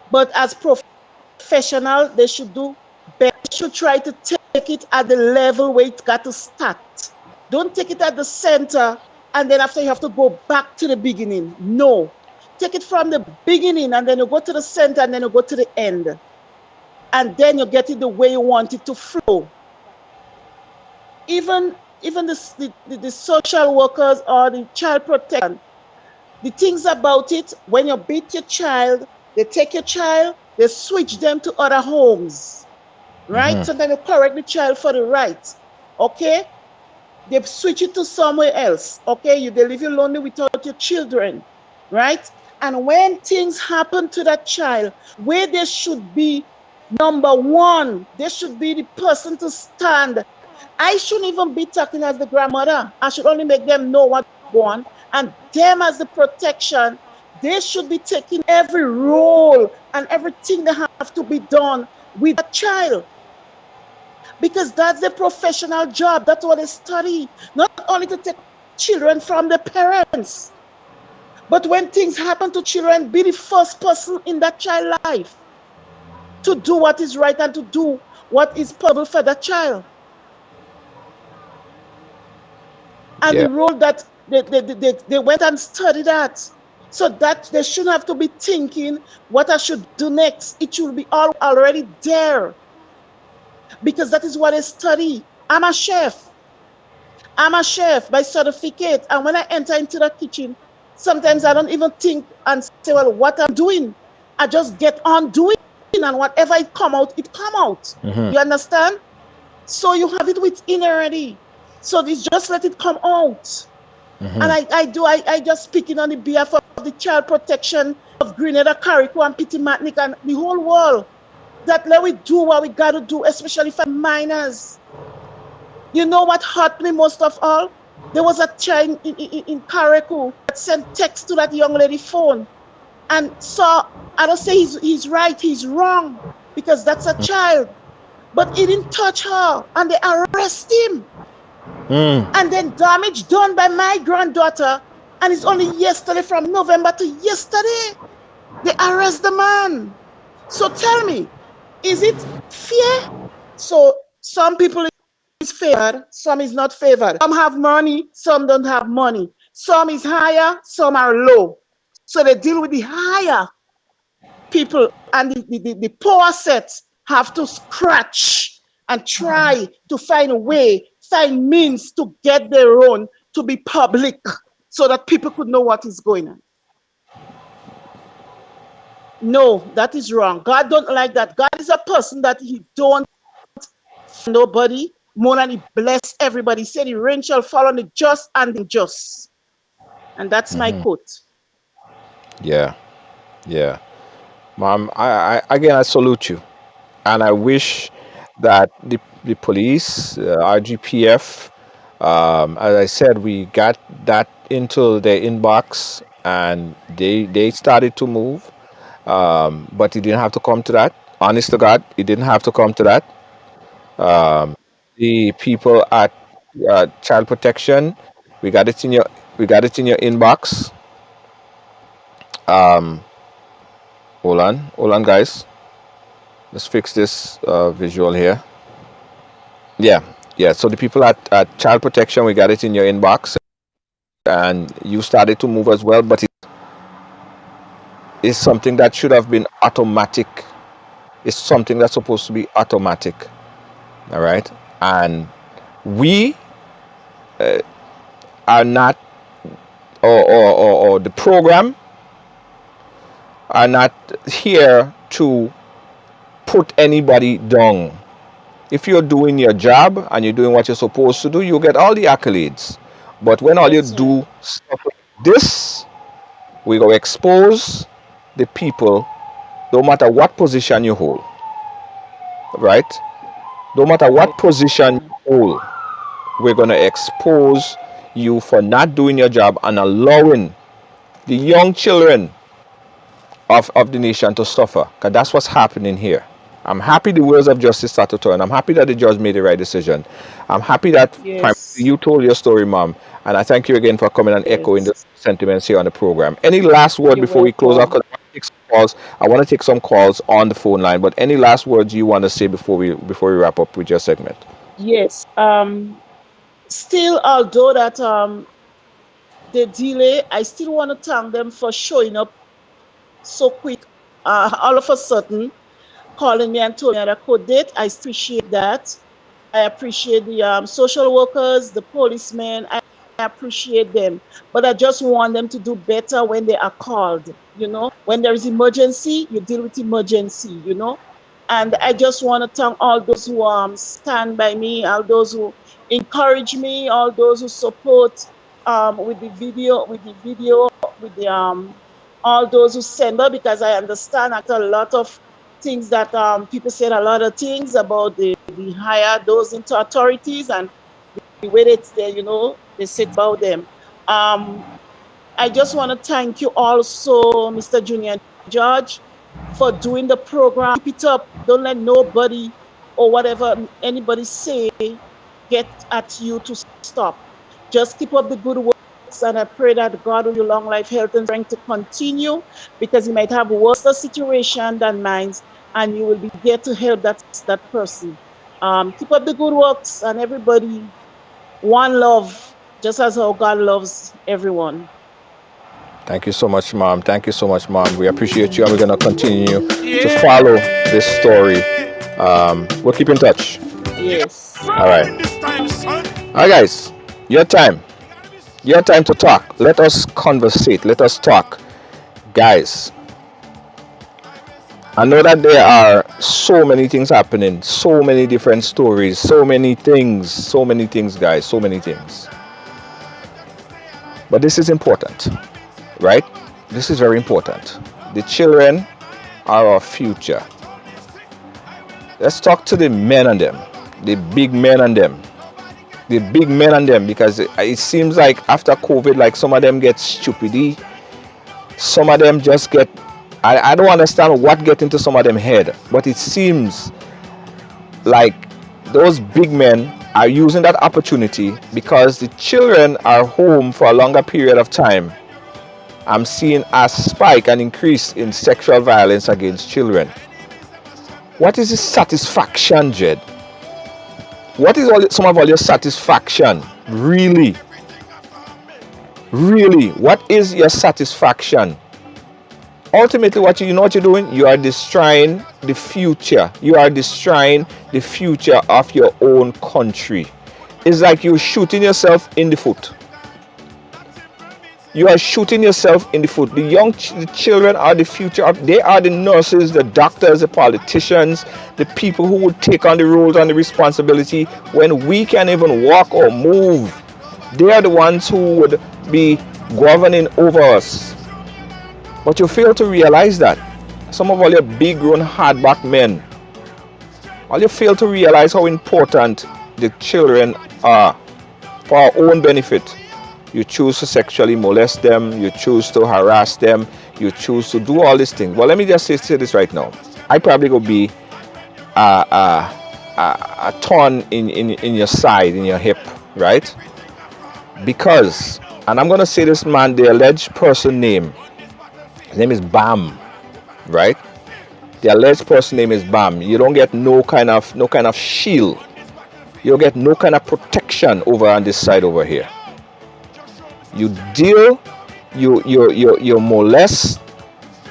but as professional, they should do better. They should try to take it at the level where it got to start. Don't take it at the center and then after you have to go back to the beginning. No. Take it from the beginning and then you go to the center and then you go to the end. And then you get it the way you want it to flow. Even the social workers or the child protection, the things about it, when you beat your child, they take your child, they switch them to other homes, right? Sometimes you correct the child for the right, okay? They switch it to somewhere else, okay? They leave you lonely without your children, right? And when things happen to that child, where they should be number one, they should be the person to stand. I shouldn't even be talking as the grandmother. I should only make them know what's going on. And them as the protection, they should be taking every role and everything that have to be done with that child. Because that's their professional job. That's what they study. Not only to take children from their parents, but when things happen to children, be the first person in that child's life to do what is right and to do what is possible for that child. And Yeah. the role that they went and studied that. So that they shouldn't have to be thinking what I should do next. It should be already there because that is what they study. I'm a chef. I'm a chef by certificate. And when I enter into the kitchen, sometimes I don't even think and say, well, what I'm doing. I just get on doing, and whatever it come out, it come out. You understand? So you have it within already. So it's just let it come out. And I just speaking on the behalf of the child protection of Grenada, Carrico, and Pitty-Matnick, and the whole world, that let we do what we got to do, especially for minors. You know what hurt me most of all? There was a child in Carrico that sent text to that young lady phone. And so I don't say he's right, he's wrong, because that's a child. But he didn't touch her, and they arrest him. And then damage done by my granddaughter, and it's only yesterday, from November to yesterday, they arrest the man. So tell me, is it fair? So some people is favored, some is not favored. Some have money, some don't have money. Some is higher, some are low. So they deal with the higher people, and the poor sets have to scratch and try to find a way, find means to get their own to be public so that people could know what is going on. No, that is wrong. God don't like that. God is a person that he don't nobody more than he bless everybody. He said the rain shall fall on the just and the unjust. And that's my quote. Yeah. Yeah. Mom, I salute you, and I wish that the police, RGPF, as I said, we got that into their inbox, and they started to move, but it didn't have to come to that. Honest to God, it didn't have to come to that. The people at Child Protection, we got it in your inbox. Hold on, guys. Let's fix this visual here. Yeah, yeah. So the people at Child Protection, we got it in your inbox, and you started to move as well. But is something that should have been automatic. It's something that's supposed to be automatic. All right. And we are not, or the program are not here to put anybody down. If you're doing your job and you're doing what you're supposed to do, you get all the accolades. But when all you Yes, sir. do stuff like this, we go expose the people, no matter what position you hold, right? No matter what position you hold, we're going to expose you for not doing your job and allowing the young children of the nation to suffer. Because that's what's happening here. I'm happy the wheels of justice start to turn. I'm happy that the judge made the right decision. I'm happy that primarily Yes. you told your story, Mom. And I thank you again for coming and echoing the Yes. sentiments here on the program. Any last word You're before we close out? welcome. 'Cause I want to take some calls on the phone line. But any last words you want to say before we wrap up with your segment? Yes. Still, although that the delay, I still want to thank them for showing up so quick. All of a sudden, calling me and told me that I could date. I appreciate that. I appreciate the social workers, the policemen. I appreciate them. But I just want them to do better when they are called. When there is emergency, you deal with emergency. And I just want to thank all those who stand by me, all those who encourage me, all those who support with the all those who send her, because I understand a lot of things that people said a lot of things about the higher those into authorities and the way they said about them. Um, I just want to thank you also, Mr. Junior George, for doing the program. Keep it up. Don't let nobody or whatever anybody say get at you to stop. Just keep up the good works, and I pray that God will give you long life, health, and strength to continue, because you might have worse situation than mine, and you will be there to help that person. Keep up the good works, and everybody, one love, just as how God loves everyone. Thank you so much, Mom. Thank you so much, Mom. We appreciate you, and we're going to continue to follow this story. We'll keep in touch. Yes. All right. In this time, son. All right, guys. Your time. Your time to talk. Let us conversate. Let us talk. Guys, I know that there are so many things happening, so many different stories, so many things, guys, so many things. But this is important, right? This is very important. The children are our future. Let's talk to the men and them, the big men and them. The big men and them, because it seems like after COVID, like some of them get stupidity. Some of them just get, I don't understand what get into some of them head, but it seems like those big men are using that opportunity because the children are home for a longer period of time. I'm seeing a spike, an increase in sexual violence against children. What is the satisfaction, Jed? What is some of all your satisfaction? Really? Really? What is your satisfaction? Ultimately, you know what you're doing? You are destroying the future. You are destroying the future of your own country. It's like you're shooting yourself in the foot. You are shooting yourself in the foot. The children are the future. They are the nurses, the doctors, the politicians, the people who would take on the roles and the responsibility when we can't even walk or move. They are the ones who would be governing over us. But you fail to realize that. Some of all your big grown hardback men, all you fail to realize how important the children are for our own benefit. You choose to sexually molest them, you choose to harass them, you choose to do all these things. Well, let me just say this right now. I probably go be a thorn in your side, in your hip, right? Because, and I'm gonna say this man, the alleged person name, his name is Bam, right? The alleged person name is Bam. You don't get no kind of shield. You don't get no kind of protection over on this side over here. You molest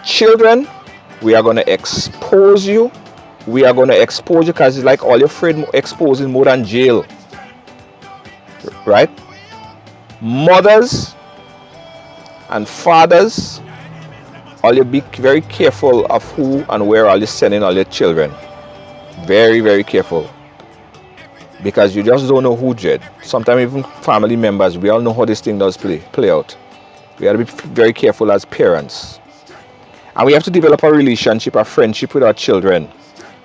Children, we are going to expose you. We are going to expose you because it's like all you're afraid exposing more than jail. Right? Mothers and fathers, all you be very careful of who and where are you sending all your children. Very, very careful. Because you just don't know who did. Sometimes even family members, we all know how this thing does play out. We have to be very careful as parents. And we have to develop a relationship, a friendship with our children,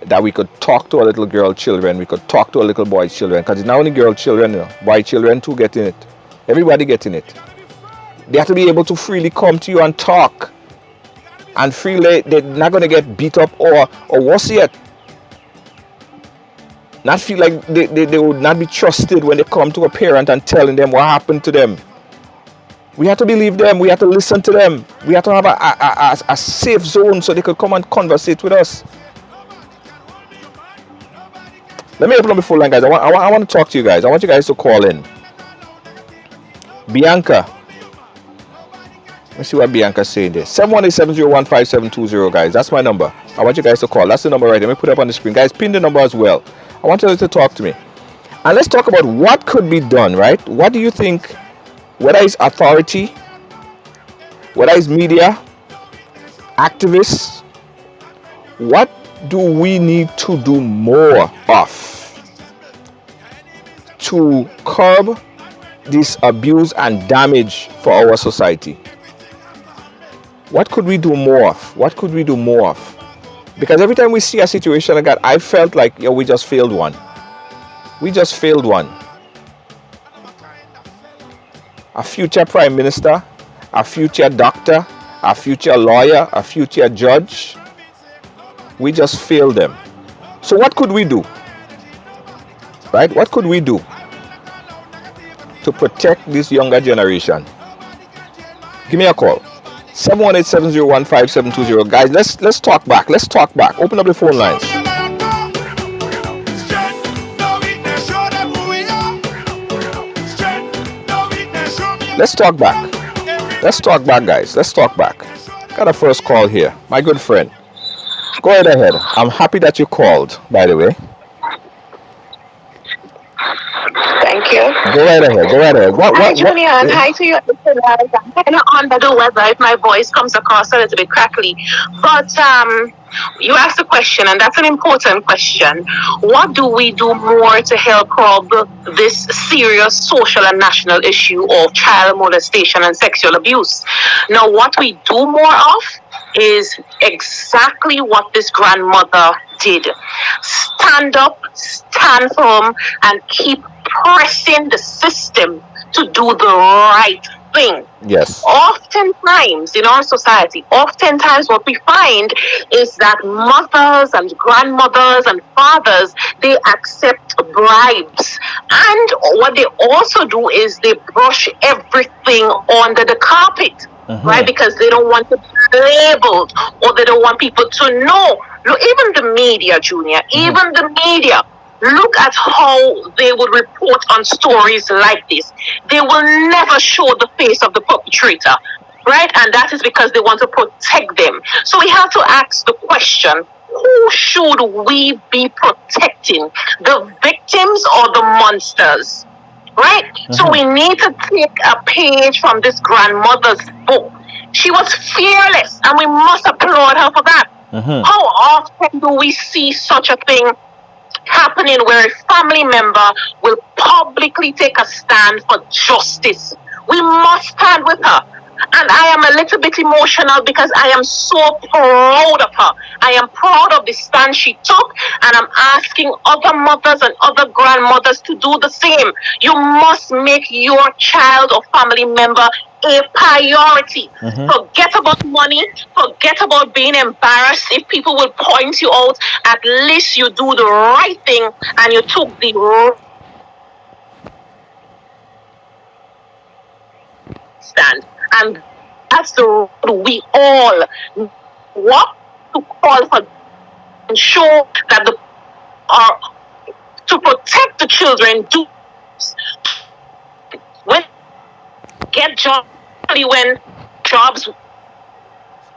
that we could talk to our little girl children, we could talk to our little boy children, because it's not only girl children, boy children too get in it. Everybody get in it. They have to be able to freely come to you and talk, and feel they're not going to get beat up or worse yet, not feel like they would not be trusted when they come to a parent and telling them what happened to them. We have to believe them. We have to listen to them. We have to have a safe zone so they could come and conversate with us. Let me open up the phone line, guys. I want to talk to you guys. I want you guys to call in. Bianca. Let me see what Bianca's saying there. 718-701-5720, guys. That's my number. I want you guys to call. That's the number right there. Let me put it up on the screen. Guys, pin the number as well. I want you to talk to me. And let's talk about what could be done, right? What do you think, whether it's authority, whether it's media, activists, what do we need to do more of to curb this abuse and damage for our society? What could we do more of? What could we do more of? Because every time we see a situation like that, I felt like, we just failed one. We just failed one. A future prime minister, a future doctor, a future lawyer, a future judge, we just failed them. So what could we do? Right? What could we do to protect this younger generation? Give me a call. 718-701-5720. Guys, let's talk back. Let's talk back. Open up the phone lines. Let's talk back. Let's talk back, guys. Let's talk back. Got a first call here. My good friend. Go right ahead. I'm happy that you called, by the way. Thank you. Go right ahead. Go right ahead. Hi, Julia, and hi to you. I'm kind of under the weather if my voice comes across a little bit crackly. But you asked a question, and that's an important question. What do we do more to help curb this serious social and national issue of child molestation and sexual abuse? Now, what we do more of is exactly what this grandmother did. Stand up, stand firm, and keep pressing the system to do the right thing. Yes. Oftentimes in our society, what we find is that mothers and grandmothers and fathers, they accept bribes. And what they also do is they brush everything under the carpet. Right? Because they don't want to be labeled, or they don't want people to know. Look, even the media, Junior, even the media, look at how they would report on stories like this. They will never show the face of the perpetrator, right? And that is because they want to protect them. So we have to ask the question, who should we be protecting? The victims or the monsters? Right? So we need to take a page from this grandmother's book. She was fearless, and we must applaud her for that. How often do we see such a thing happening where a family member will publicly take a stand for justice? We must stand with her. And I am a little bit emotional because I am so proud of her. I am proud of the stand she took, and I'm asking other mothers and other grandmothers to do the same. You must make your child or family member a priority. Forget about money. Forget about being embarrassed if people will point you out. At least you do the right thing and you took the stand. And that's the road we all want to call for, and show that to protect the children. Do when get jobs when jobs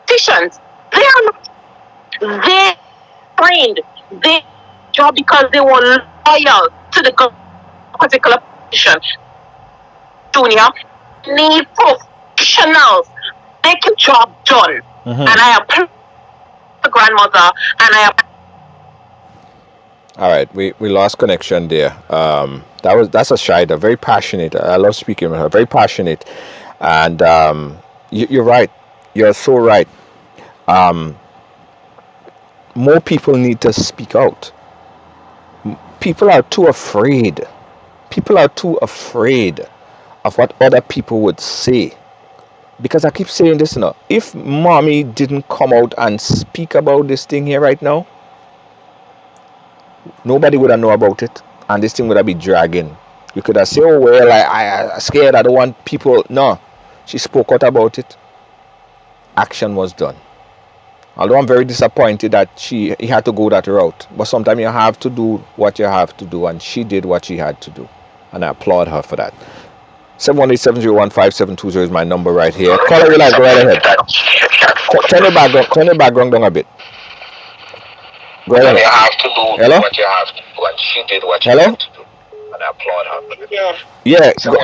petitions. They trained their job because they were loyal to the particular position. Junior need professionals. Make your job done. And I applaud the grandmother and I applaud. All right, we lost connection there. That's a Shida, very passionate. I love speaking with her, very passionate, and you're right. You're so right. More people need to speak out. People are too afraid. People are too afraid of what other people would say. Because I keep saying this now. If mommy didn't come out and speak about this thing here right now, nobody would have know about it, and this thing would have been dragging. You could have said, "Oh well, I scared. I don't want people." No, she spoke out about it. Action was done. Although I'm very disappointed that he had to go that route, but sometimes you have to do what you have to do, and she did what she had to do, and I applaud her for that. 718-701-5720 is my number right here. Call her, like, go right ahead. Turn your background down a bit. Go ahead. You have to do Hello? What you have to do, and she did what she had to do, and I applaud her. Yeah, go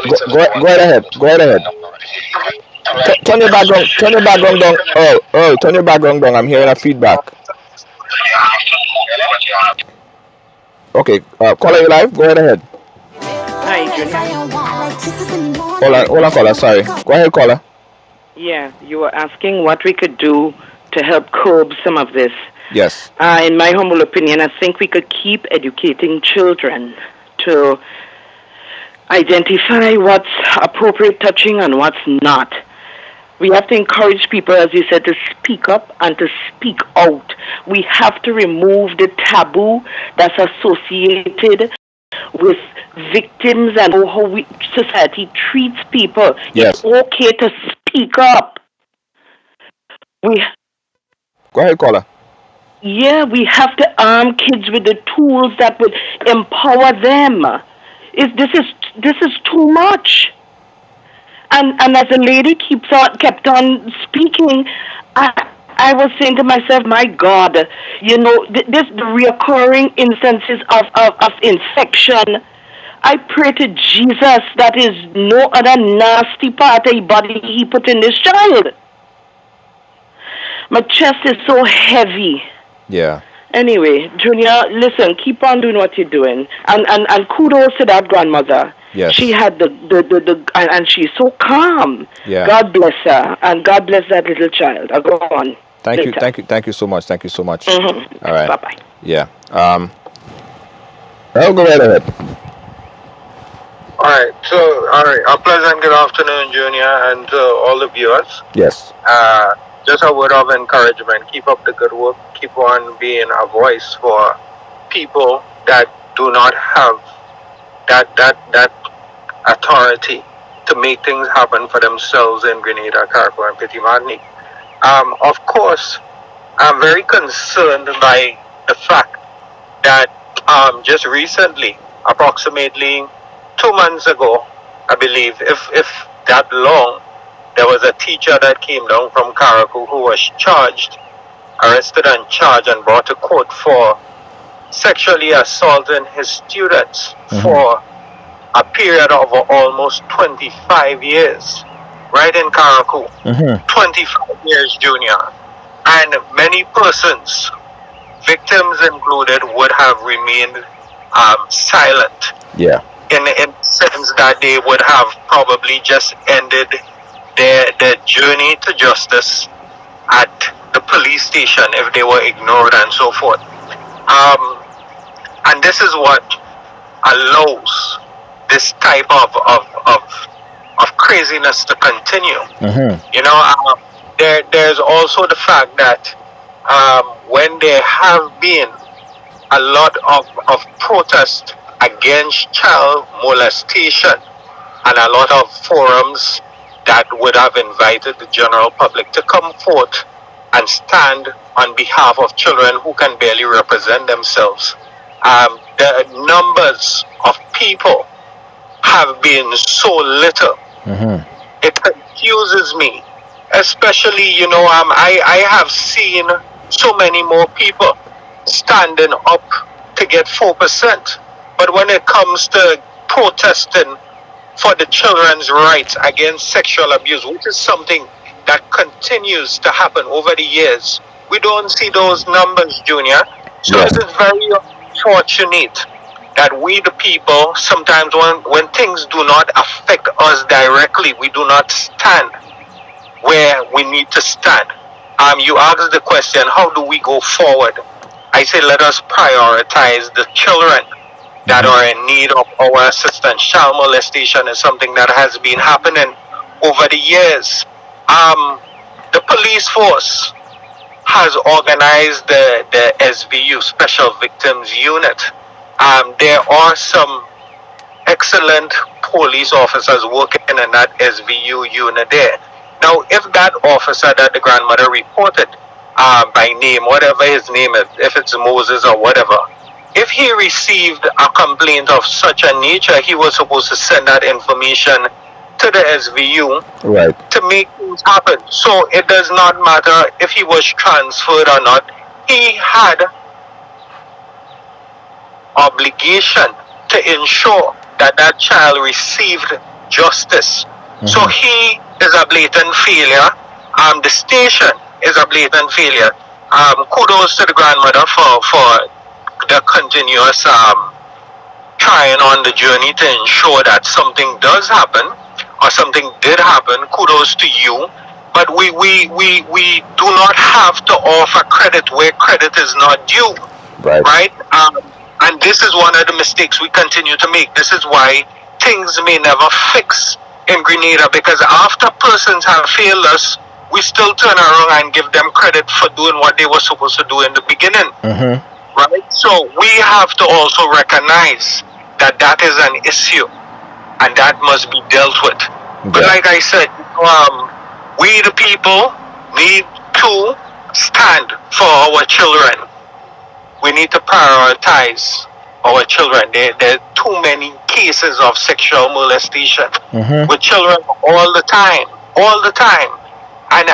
right ahead. Go right ahead. Turn your background down. Oh, turn your background down. I'm hearing a feedback. Okay, caller, you live? Go right ahead. Hi, Junior. Hold on, caller. Sorry. Go ahead, caller. Yeah, you were asking what we could do to help curb some of this. Yes. In my humble opinion, I think we could keep educating children to identify what's appropriate touching and what's not. We have to encourage people, as you said, to speak up and to speak out. We have to remove the taboo that's associated with victims and how society treats people. Yes. It's okay to speak up. Go ahead, caller. Yeah, we have to arm kids with the tools that would empower them. This is too much. And as the lady kept on speaking, I was saying to myself, my God, you know, the reoccurring instances of infection. I pray to Jesus that is no other nasty part of the body he put in this child. My chest is so heavy. Yeah. Anyway, Junior, listen, keep on doing what you're doing. And kudos to that grandmother. Yes. She had and she's so calm. Yeah. God bless her, and God bless that little child. I'll go on. Thank you so much. Mm-hmm. All right. Bye-bye. Yeah. I'll go right ahead. All right. A pleasant good afternoon, Junior, and all the viewers. Yes. Just a word of encouragement. Keep up the good work. Keep on being a voice for people that do not have that authority to make things happen for themselves in Grenada, Carriacou, and Petit Martinique. Of course, I'm very concerned by the fact that just recently, approximately 2 months ago, I believe, if that long, there was a teacher that came down from Carriacou who was arrested and charged and brought to court for sexually assaulting his students for a period of almost 25 years, right in Carriacou. 25 years, Junior. And many persons, victims included, would have remained silent. Yeah. In the sense that they would have probably just ended their journey to justice at the police station if they were ignored and so forth. And this is what allows this type of craziness to continue. You know, there's also the fact that when there have been a lot of protest against child molestation and a lot of forums that would have invited the general public to come forth and stand on behalf of children who can barely represent themselves. The numbers of people have been so little. It confuses me Especially, I have seen so many more people standing up to get 4%. But when it comes to protesting for the children's rights against sexual abuse, which is something that continues to happen over the years, we don't see those numbers, Junior. So Yes. it is very unfortunate that we, the people, sometimes when things do not affect us directly, we do not stand where we need to stand. You asked the question, how do we go forward? I say, let us prioritize the children that are in need of our assistance. Child molestation is something that has been happening over the years. The police force has organized the SVU, Special Victims Unit. There are some excellent police officers working in that SVU unit there. Now, if that officer that the grandmother reported by name, whatever his name is, if it's Moses or whatever, if he received a complaint of such a nature, he was supposed to send that information to the SVU Right. to make things happen. So it does not matter if he was transferred or not. He had obligation to ensure that that child received justice. So he is a blatant failure. The station is a blatant failure. Kudos to the grandmother for the continuous trying on the journey to ensure that something does happen or something did happen. Kudos to you. But we do not have to offer credit where credit is not due. Right? And this is one of the mistakes we continue to make. This is why things may never fix in Grenada, because after persons have failed us, we still turn around and give them credit for doing what they were supposed to do in the beginning. Right? So we have to also recognize that that is an issue and that must be dealt with. But like I said, we the people need to stand for our children. We need to prioritize our children. There are too many cases of sexual molestation with children all the time. And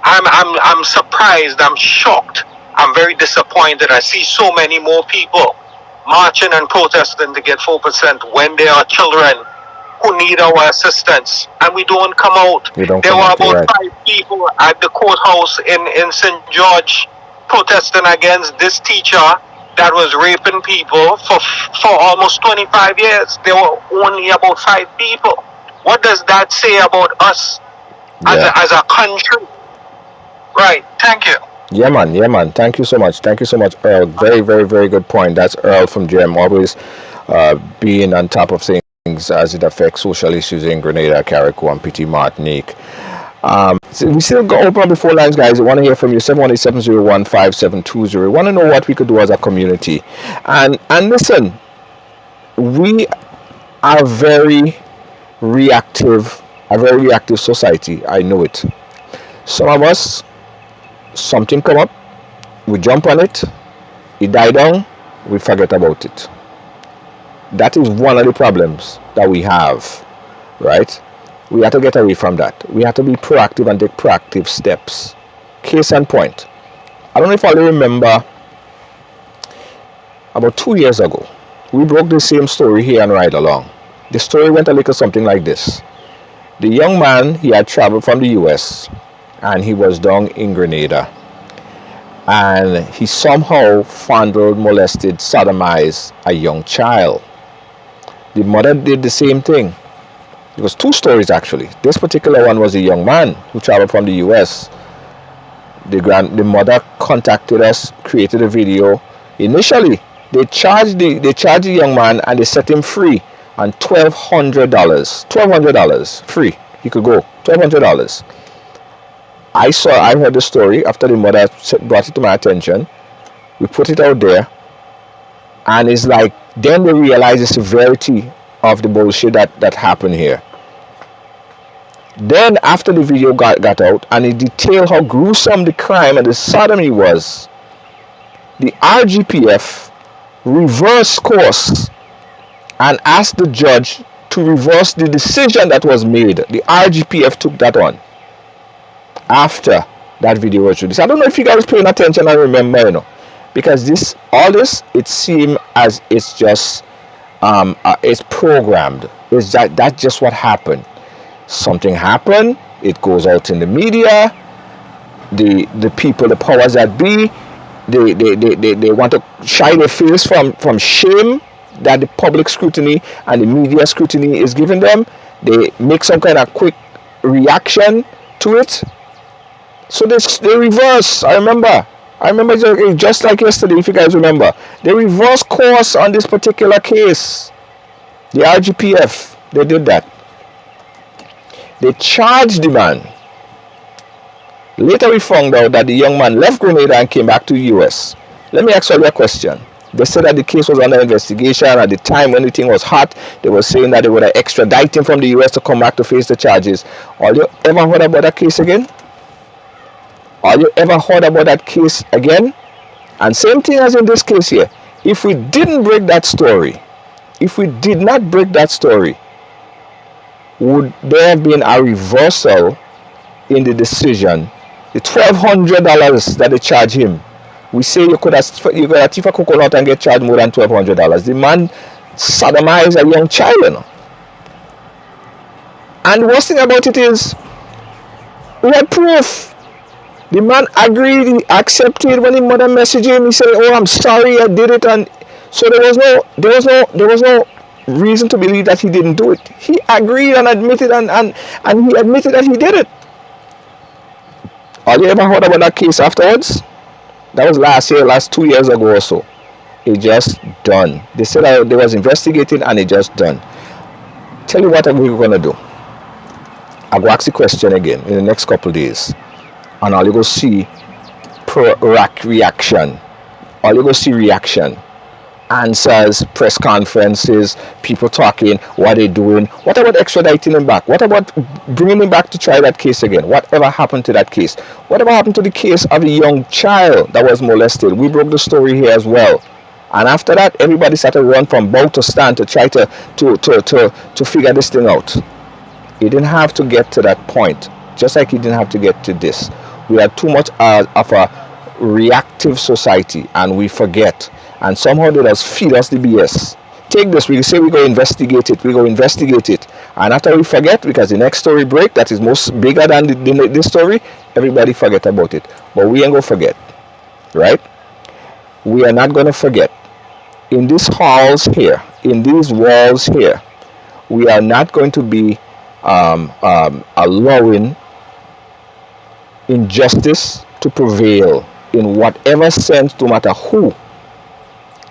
I'm surprised, I'm shocked, I'm very disappointed. I see so many more people marching and protesting to get 4% when there are children who need our assistance, and we don't come out. There were about 5 people at the courthouse in St. George protesting against this teacher that was raping people for almost 25 years. There were only about 5 people. What does that say about us as a country? Right. Thank you. Yeah, man. Thank you so much, Earl. Very, very, very good point. That's Earl from GM, always being on top of things as it affects social issues in Grenada, Carriacou, and Petit Martinique. So we still go open up the phone lines, guys. I want to hear from you. 718-701-5720. We want to know what we could do as a community. And listen, we are a very reactive society. I know it. Some of us, something come up, we jump on it, it die down, we forget about it. That is one of the problems that we have, right? We have to get away from that. We have to be proactive and take proactive steps. Case in point, I don't know if I remember, about 2 years ago, we broke the same story here on Ridealong. The story went a little something like this. The young man, he had traveled from the US and he was down in Grenada, and he somehow fondled, molested, sodomized a young child. The mother did the same thing. It was 2 stories actually. This particular one was a young man who traveled from the US. The mother contacted us, created a video. Initially, they charged the young man and they set him free on $1,200 free. He could go $1,200. I heard the story after the mother brought it to my attention. We put it out there, and it's like then they realize the severity of the bullshit that happened here. Then after the video got out and it detailed how gruesome the crime and the sodomy was, the RGPF reversed course and asked the judge to reverse the decision that was made. The RGPF took that on. after that video was released. I don't know if you guys paying attention and remember, because all this, it seems as it's just it's programmed. Is that's just what happened? Something happened. It goes out in the media. The people, the powers that be, they want to shy their face from shame that the public scrutiny and the media scrutiny is giving them. They make some kind of quick reaction to it. So they reverse. I remember just like yesterday, if you guys remember, they reverse course on this particular case. The RGPF, they did that. They charged the man. Later we found out that the young man left Grenada and came back to the US. Let me ask you a question. They said that the case was under investigation. At the time when the thing was hot, they were saying that they would extradite him from the US to come back to face the charges. All you ever heard about that case again? All you ever heard about that case again? And same thing as in this case here. If we didn't break that story, if we did not break that story, would there have been a reversal in the decision? The $1,200 that they charge him, we say you could have thief a coconut and get charged more than $1,200. The man sodomized a young child. And the worst thing about it is, we had proof. The man agreed, he accepted. When his mother messaged him, he said, "Oh, I'm sorry, I did it." And so there was no reason to believe that he didn't do it. He agreed and admitted, and he admitted that he did it. Have you ever heard about that case afterwards? That was last 2 years ago or so. It just done. They said that they was investigating and it just done. Tell you what we're gonna do. I'll go ask the question again in the next couple of days, and I'll go see reaction. I'll go see reaction, answers, press conferences, people talking, what they're doing. What about extraditing him back? What about bringing him back to try that case again? Whatever happened to that case? Whatever happened to the case of a young child that was molested? We broke the story here as well. And after that, everybody started to run from bow to stand to try to figure this thing out. He didn't have to get to that point, just like he didn't have to get to this. We are too much of a reactive society, and we forget. And somehow they just feed us the BS. Take this, we say we go investigate it. And after we forget, because the next story break that is most bigger than this story, everybody forget about it. But we ain't gonna forget, right? We are not gonna forget. In these halls here, in these walls here, we are not going to be allowing injustice to prevail in whatever sense, no matter who.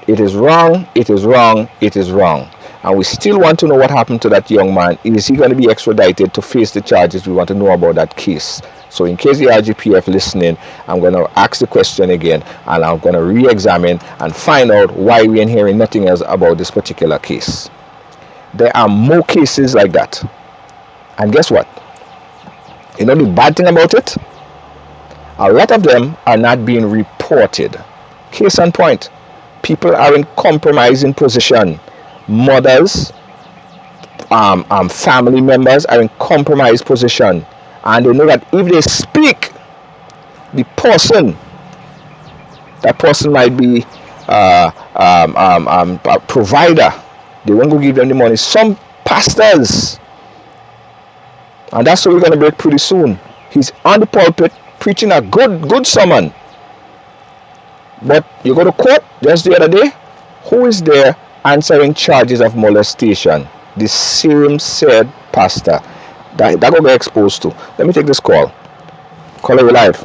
It is wrong, it is wrong, it is wrong. And we still want to know what happened to that young man. Is he going to be extradited to face the charges? We want to know about that case. So in case the RGPF listening, I'm going to ask the question again, and I'm going to re-examine and find out why we ain't hearing nothing else about this particular case. There are more cases like that. And guess what? You know the bad thing about it? A lot of them are not being reported. Case in point. People are in compromising position. Mothers, family members are in compromised position, and they know that if they speak, that person might be a provider. They won't go give them the money. Some pastors, and that's what we're going to break pretty soon. He's on the pulpit preaching a good sermon. But you go to court just the other day, who is there answering charges of molestation? The same said pastor that will get exposed to. Let me take this call. Caller, you live.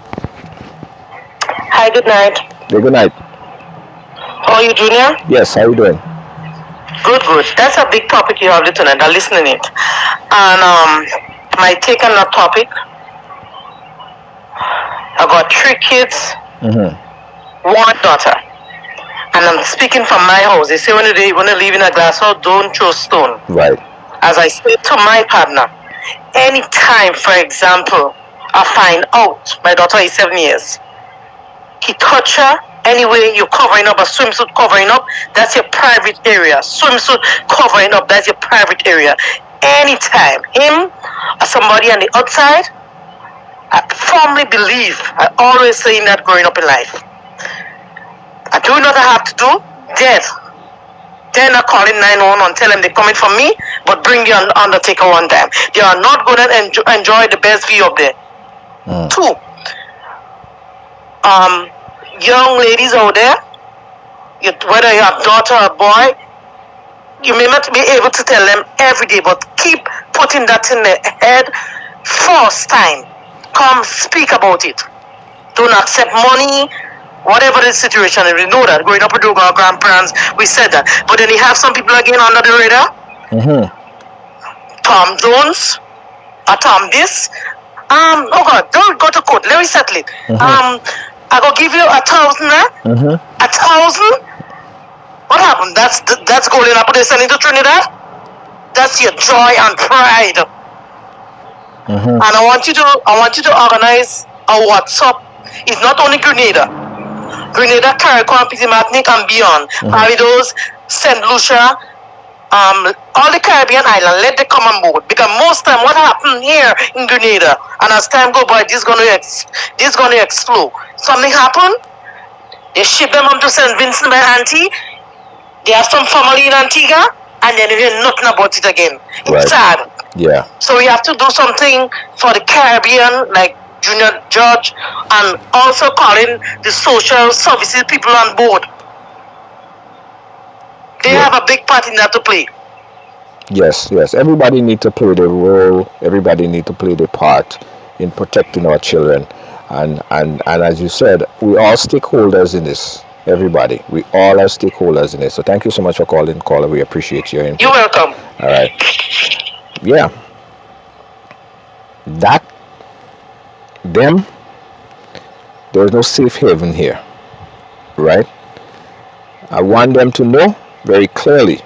Hi, good night. Yeah, good night. How are you, Junior? Yes, how are you doing? Good. That's a big topic you have tonight. I'm listening it. And my take on that topic, I got 3 kids. Mm-hmm. 1 daughter, and I'm speaking from my house. They say when you live in a glass house, don't throw stone. Right. As I said to my partner, anytime, for example, I find out my daughter is 7 years, he touch her anyway, you're covering up a swimsuit covering up, that's your private area. Swimsuit covering up, that's your private area. Anytime, him or somebody on the outside, I firmly believe, I always saying that growing up in life, I do what I have to do, then I call in 911, tell them they're coming for me, but bring the undertaker one time. They are not going to enjoy the best view up there. Two, young ladies out there, whether you have daughter or boy, you may not be able to tell them every day, but keep putting that in their head. First time, come speak about it. Don't accept money, whatever the situation. We know that growing up with our grandparents, we said that. But then you have some people again under the radar. Tom Jones, Tom this. Oh God, don't go to court. Let me settle it. I go give you 1,000. 1,000. What happened? That's golden apple they're selling to Trinidad. That's your joy and pride. And I want you to organize a WhatsApp. It's not only Grenada, Carriacou, Petit Martinique, and beyond. Barbados, Saint Lucia, all the Caribbean islands. Let them come on board, because most time what happened here in Grenada, and as time go by, this gonna explode. Something happen. They ship them on to St. Vincent by Auntie. They have some family in Antigua, and then you hear nothing about it again. It's sad. Yeah. So we have to do something for the Caribbean, like Junior Judge, and also calling the social services people on board. They have a big part in that to play. Yes. Everybody need to play their role. Everybody need to play their part in protecting our children. And as you said, we all stakeholders in this. Everybody, we all are stakeholders in this. So thank you so much for calling, caller. We appreciate your input. You're welcome. All right. Yeah. There's no safe haven here, right? I want them to know very clearly,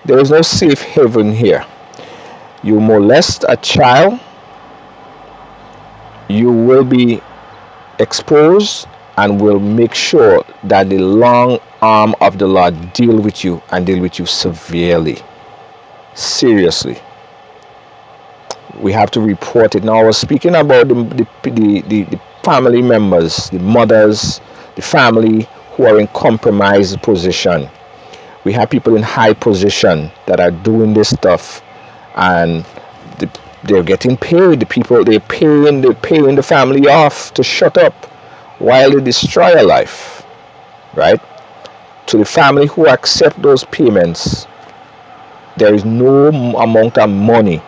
there is no safe haven here. You molest a child, you will be exposed, and will make sure that the long arm of the law deal with you, and deal with you severely, seriously. We have to report it. Now, I was speaking about the family members, the mothers, the family who are in compromised position. We have people in high position that are doing this stuff, and they're getting paid. The people, they're paying the family off to shut up while they destroy a life, right? To the family who accept those payments, there is no amount of money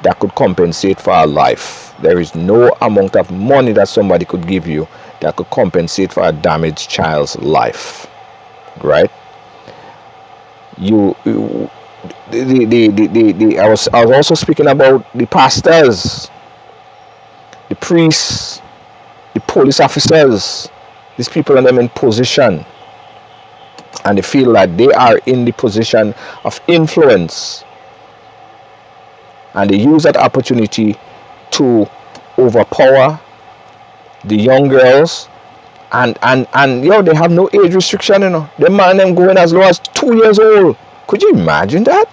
that could compensate for a life. There is no amount of money that somebody could give you that could compensate for a damaged child's life, right? I was also speaking about the pastors, the priests, the police officers, these people and them in position, and they feel that they are in the position of influence, and they use that opportunity to overpower the young girls, and they have no age restriction. The man them going as low as 2 years old. Could you imagine that?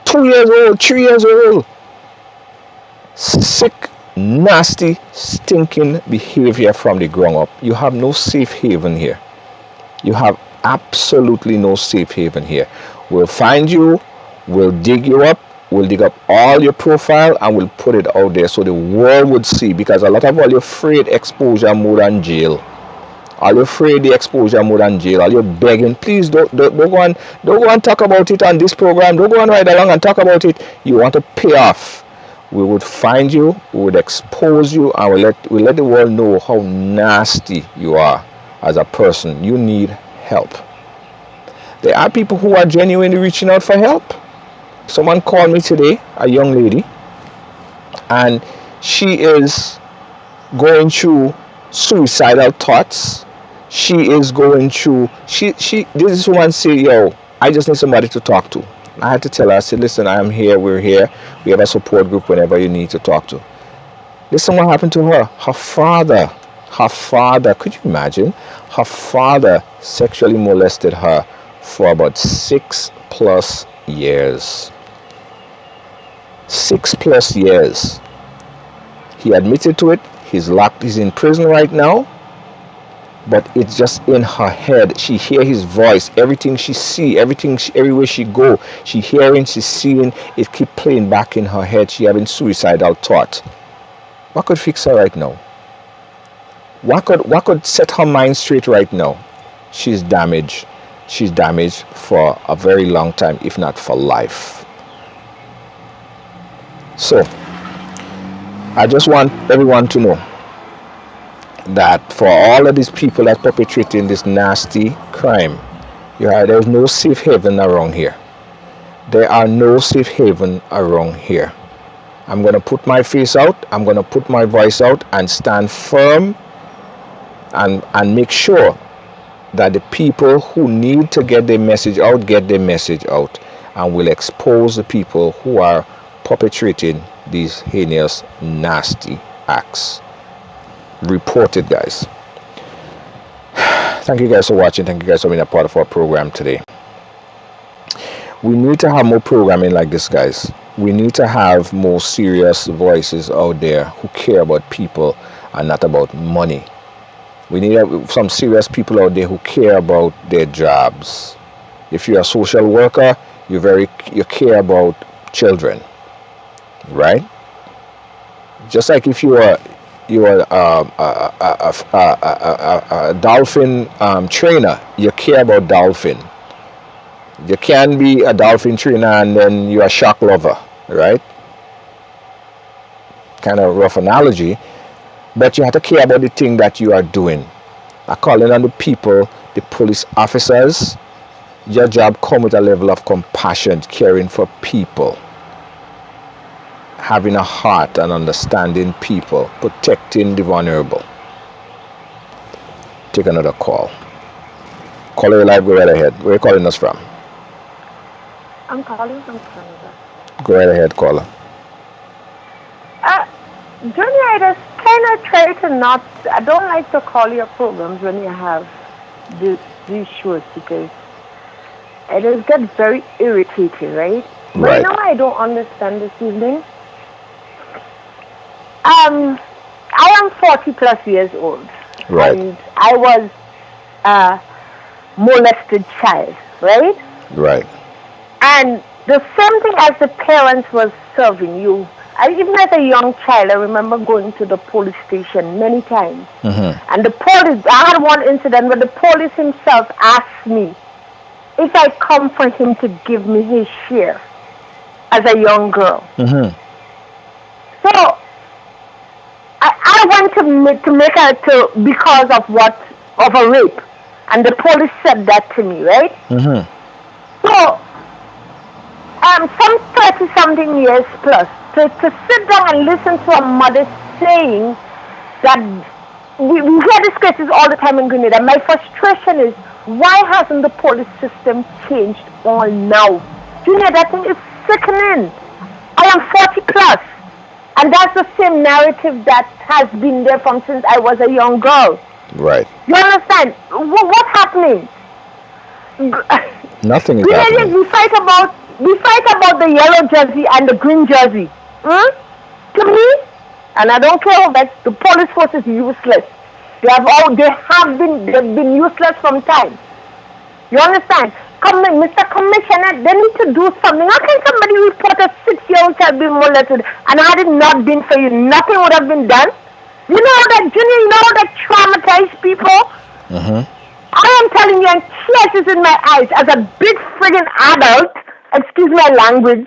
2 years old, 3 years old. Sick, nasty, stinking behavior from the ground up. You have no safe haven here. You have absolutely no safe haven here. We'll find you, we'll dig you up, we'll dig up all your profile, and we'll put it out there so the world would see, because a lot of all you're afraid exposure more than jail. Are you afraid the exposure more than jail? Are you begging? Please don't go and talk about it on this program. Don't go and ride along and talk about it. You want to pay off. We would find you, we would expose you, and we'll let the world know how nasty you are as a person. You need help. There are people who are genuinely reaching out for help. Someone called me today, a young lady, and she is going through suicidal thoughts. She is going through, this woman say, yo, I just need somebody to talk to. I had to tell her, I said, listen, I am here, we're here. We have a support group whenever you need to talk to. Listen what happened to her. Her father, could you imagine? Her father sexually molested her for about 6+ years. 6+ years. He admitted to it. He's in prison right now, but it's just in her head. She hear his voice, everything she see, everywhere she go, she hearing, she seeing, it keep playing back in her head. She having suicidal thought. What could fix her right now? What could set her mind straight right now? She's damaged. She's damaged for a very long time, if not for life. So, I just want everyone to know that for all of these people that perpetrating this nasty crime, there's no safe haven around here. There are no safe haven around here. I'm going to put my face out, I'm going to put my voice out and stand firm and make sure that the people who need to get their message out, get their message out, and will expose the people who are perpetrating these heinous, nasty acts. Report it, guys. Thank you guys for watching. Thank you guys for being a part of our program today. We need to have more programming like this, guys. We need to have more serious voices out there who care about people and not about money. We need some serious people out there who care about their jobs. If you're a social worker, you care about children, right? Just like if you are a dolphin trainer, you care about dolphin. You can't be a dolphin trainer and then you're a shark lover, right? Kind of rough analogy, but you have to care about the thing that you are doing. I call on the people, the police officers. Your job come with a level of compassion, caring for people, having a heart and understanding people, protecting the vulnerable. Take another call. Caller live, go right ahead. Where are you calling us from? I'm calling from Canada. Go right ahead, caller. Junior, I just kind of try to not, I don't like to call your programs when you have these shows because it just gets very irritating, right? Right. But now I don't understand this evening. I am 40 plus years old. Right. And I was a molested child, right? Right. And the same thing as the parents was serving you. Even as a young child, I remember going to the police station many times. Mm-hmm. And the police, I had one incident where the police himself asked me if I come for him to give me his share as a young girl. Mm-hmm. So I went to make her because of a rape. And the police said that to me, right? Mm-hmm. So, some 30-something years plus, to sit down and listen to a mother saying that we hear these cases all the time in Grenada. My frustration is, why hasn't the police system changed on now? Junior, that thing is sickening. I am 40 plus, and that's the same narrative that has been there from since I was a young girl. Right. You understand? What's happening? Nothing is happening. We fight about the yellow jersey and the green jersey. To me, and I don't care about that, the police force is useless. They've been useless from time. You understand? Mr. Commissioner, they need to do something. How can somebody report a 6-year-old child being molested, and had it not been for you, nothing would have been done? You know that, Junior, you know that traumatized people? Mm-hmm. I am telling you, and tears is in my eyes as a big friggin' adult, excuse my language.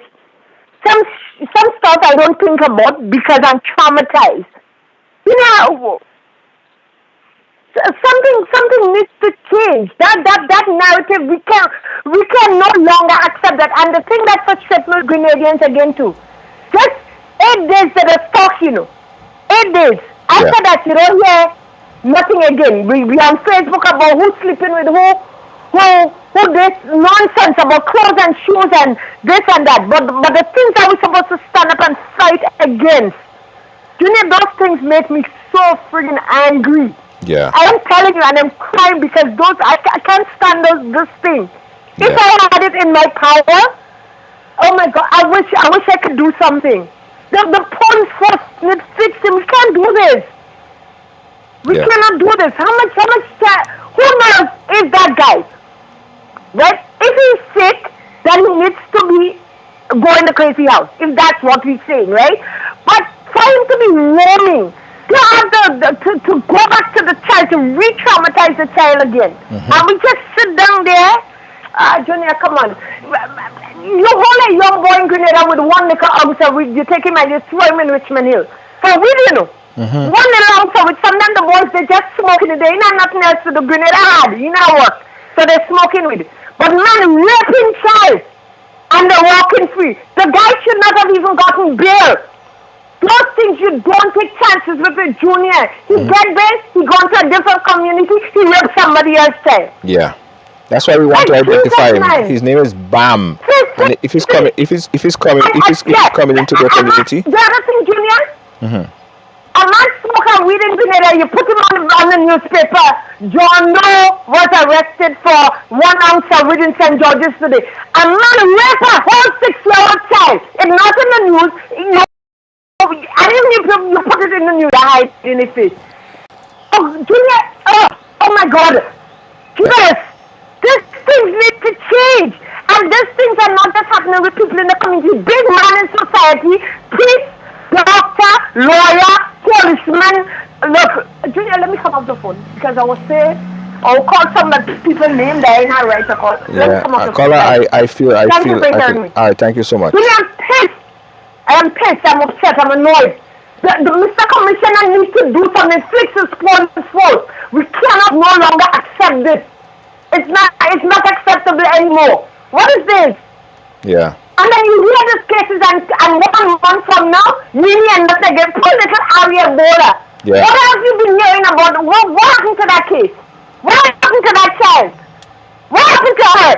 Some stuff I don't think about because I'm traumatized. You know, something needs to change. That narrative, we can no longer accept that. And the thing that frustrates me Grenadians again too, just 8 days that are stuck, 8 days. After that, you don't hear nothing again. We on Facebook about who's sleeping with who this nonsense about clothes and shoes and this and that. But the things that we're supposed to stand up and fight against, Junior, those things make me so friggin' angry. Yeah. I am telling you, and I'm crying because I can't stand this thing. Yeah. If I had it in my power, oh my God, I wish I could do something. The police force needs fixing. We can't do this. We Yeah. cannot do this. How much who knows if that guy, right? If he's sick, then he needs to be go in the crazy house. If that's what we're saying, right? But for him to be roaming, to have to go back to the child, to re-traumatize the child again, and we just sit down there. Junior, come on. You hold a young boy in Grenada with one little officer, you take him and you throw him in Richmond Hill. For we you know. One little officer with sometimes the boys, they just smoking it. They ain't nothing else to do. Grenada hard, you know what? So they're smoking with it. But man, raping child, and they're walking free. The guy should not have even gotten bail. Those things you don't take chances with a junior. He get bail, he gone to a different community, he raped somebody else's child. Yeah. That's why we want to identify him. His name is Bam. And if he's coming into the community. The other thing, Junior, a man smoker weed in Grenada, you put him on the newspaper. John Doe was arrested for 1 ounce of weed in St. George's today. A man raped a whole 6-year-old child. It's not in the news. I didn't you put it in the news. I hide in his face. Oh, Junior, oh my God. Yes. These things need to change. And these things are not just happening with people in the community. Big man in society, priest, doctor, lawyer, policeman. Look, Junior, let me come off the phone because I was saying, I'll call some of the people name that ain't not right to call. Let me come off the phone. Caller, I feel. All right, thank you so much. Junior, I'm pissed. I am pissed. I'm upset. I'm annoyed. The Mr. Commissioner needs to do something. Fix his fault. We cannot no longer accept this. It's not acceptable anymore. What is this? Yeah. And then you hear these cases and 1 month from now, really end up again. Poor little area border. Yeah. What have you been hearing about? What happened to that case? What happened to that child? What happened to her?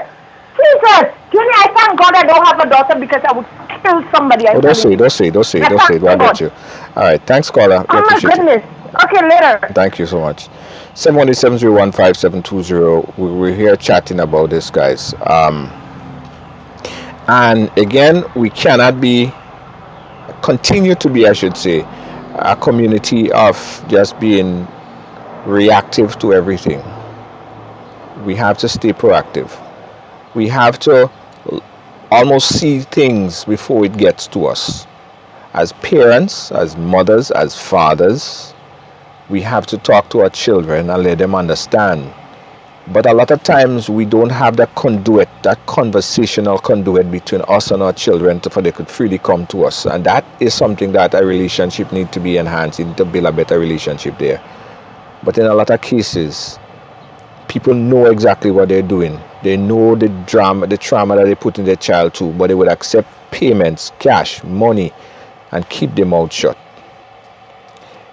Jesus, Junior, I thank God I don't have a daughter because I would kill somebody. Don't say. I got you. All right, thanks, caller. Oh my goodness. Okay, later. Thank you so much. 717-015-720. We're here chatting about this, guys. And again, we cannot continue to be, I should say, a community of just being reactive to everything. We have to stay proactive. We have to almost see things before it gets to us. As parents, as mothers, as fathers, we have to talk to our children and let them understand. But a lot of times we don't have that conduit, that conversational conduit between us and our children for they could freely come to us. And that is something that a relationship needs to be enhanced. You need to build a better relationship there. But in a lot of cases, people know exactly what they're doing. They know the trauma that they put in their child too, but they would accept payments, cash, money, and keep their mouth shut.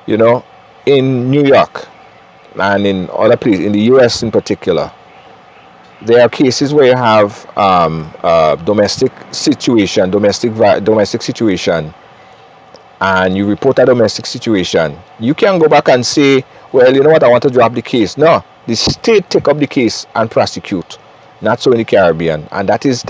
You know, in New York and in other places, in the US in particular, there are cases where you have domestic situation, and you report a domestic situation. You can go back and say, well, you know what, I want to drop the case. No, the state take up the case and prosecute. Not so in the Caribbean, and that is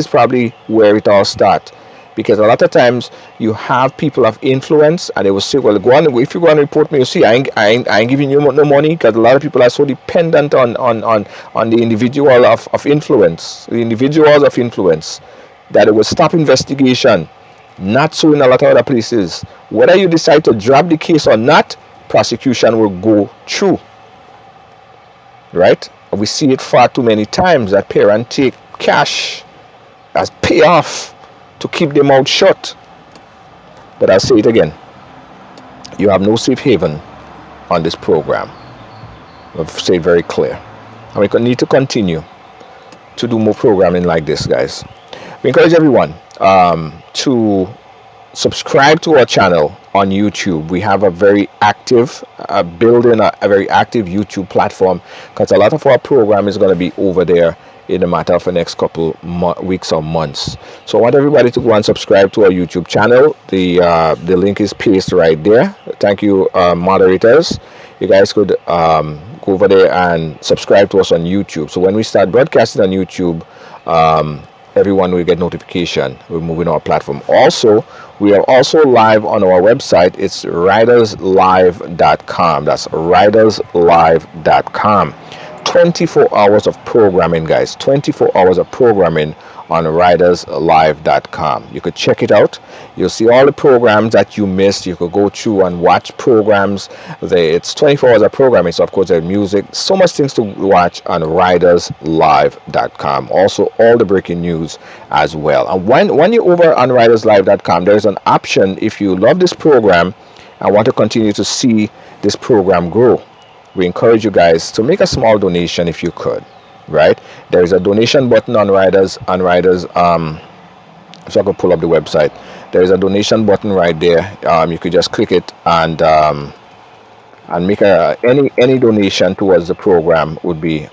probably where it all starts. Because a lot of times you have people of influence and they will say, well, if you go and report me, you see, I ain't giving you no money, because a lot of people are so dependent on the individual of influence, that it will stop investigation. Not so in a lot of other places. Whether you decide to drop the case or not, prosecution will go through. Right? We see it far too many times that parents take cash as payoff to keep their mouth shut. But I'll say it again. You have no safe haven on this program. I've said very clear. And we need to continue to do more programming like this, guys. We encourage everyone to subscribe to our channel on YouTube. We have a very active, building a very active YouTube platform, because a lot of our program is going to be over there in a matter of the next couple weeks or months. So I want everybody to go and subscribe to our YouTube channel. The link is pasted right there. Thank you, moderators. You guys could go over there and subscribe to us on YouTube. So when we start broadcasting on YouTube, everyone will get notification we're moving our platform. Also, we are also live on our website. It's riderslive.com. That's riderslive.com. 24 hours of programming, guys. 24 hours of programming on riderslive.com. You could check it out. You'll see all the programs that you missed. You could go through and watch programs. It's 24 hours of programming, so of course there's music, so much things to watch on riderslive.com. Also all the breaking news as well. And when you're over on riderslive.com, there's an option if you love this program and want to continue to see this program grow. We encourage you guys to make a small donation if you could, right? There is a donation button on Riders, so I can pull up the website. There is a donation button right there. You could just click it and make any donation towards the program would be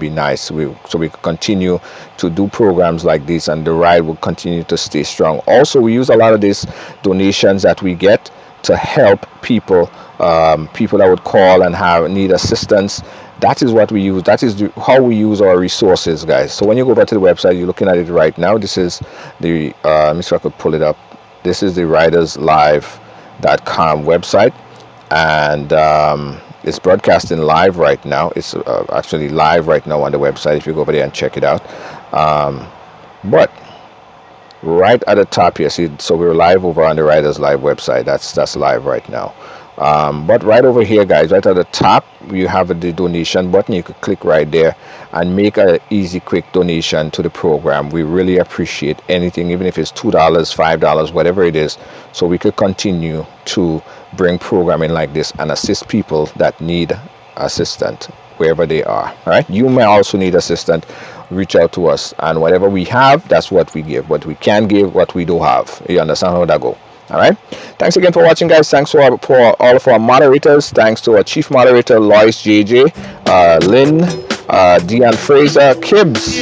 nice. So we can continue to do programs like this, and the ride will continue to stay strong. Also, we use a lot of these donations that we get to help people that would call and need assistance. That is what we use. That is how we use our resources, guys. So when you go back to the website, you're looking at it right now. This is the let me see if I could pull it up. This is the riderslive.com website, and it's broadcasting live right now. It's actually live right now on the website if you go over there and check it out. But right at the top here, see, so we're live over on the Riders Live website. That's live right now. But right over here, guys, right at the top, you have the donation button. You could click right there and make an easy, quick donation to the program. We really appreciate anything, even if it's $2, $5, whatever it is, so we could continue to bring programming like this and assist people that need assistance wherever they are. All right, you may also need assistance. Reach out to us, and whatever we have, that's what we give. What we can give, what we do have. You understand how that go? All right, thanks again for watching, guys. Thanks for all of our moderators. Thanks to our chief moderator Lois JJ, Lynn, Deanne Fraser, Kibbs,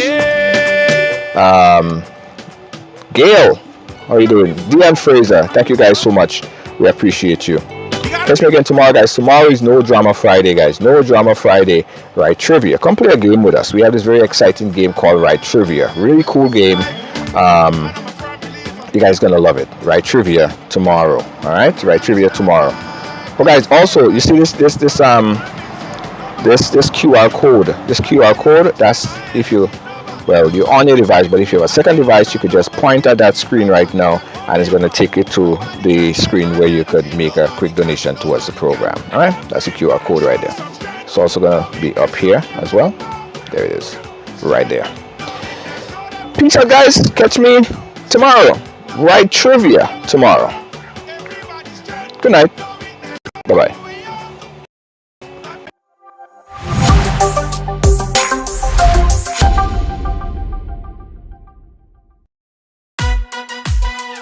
Gail, how are you doing? Deanne Fraser, thank you guys so much. We appreciate you. Catch me again tomorrow, guys. Tomorrow is No Drama Friday, guys. No Drama Friday, Ride Trivia. Come play a game with us. We have this very exciting game called Ride Trivia. Really cool game. You guys gonna love it. Ride Trivia tomorrow. All right, Ride Trivia tomorrow. Well, guys, also you see this QR code. This QR code. That's if you're on your device, but if you have a second device, you could just point at that screen right now, and it's going to take you to the screen where you could make a quick donation towards the program. All right, that's the QR code right there. It's also going to be up here as well. There it is, right there. Peace out, guys. Catch me tomorrow. Ride Trivia tomorrow. Good night. Bye-bye.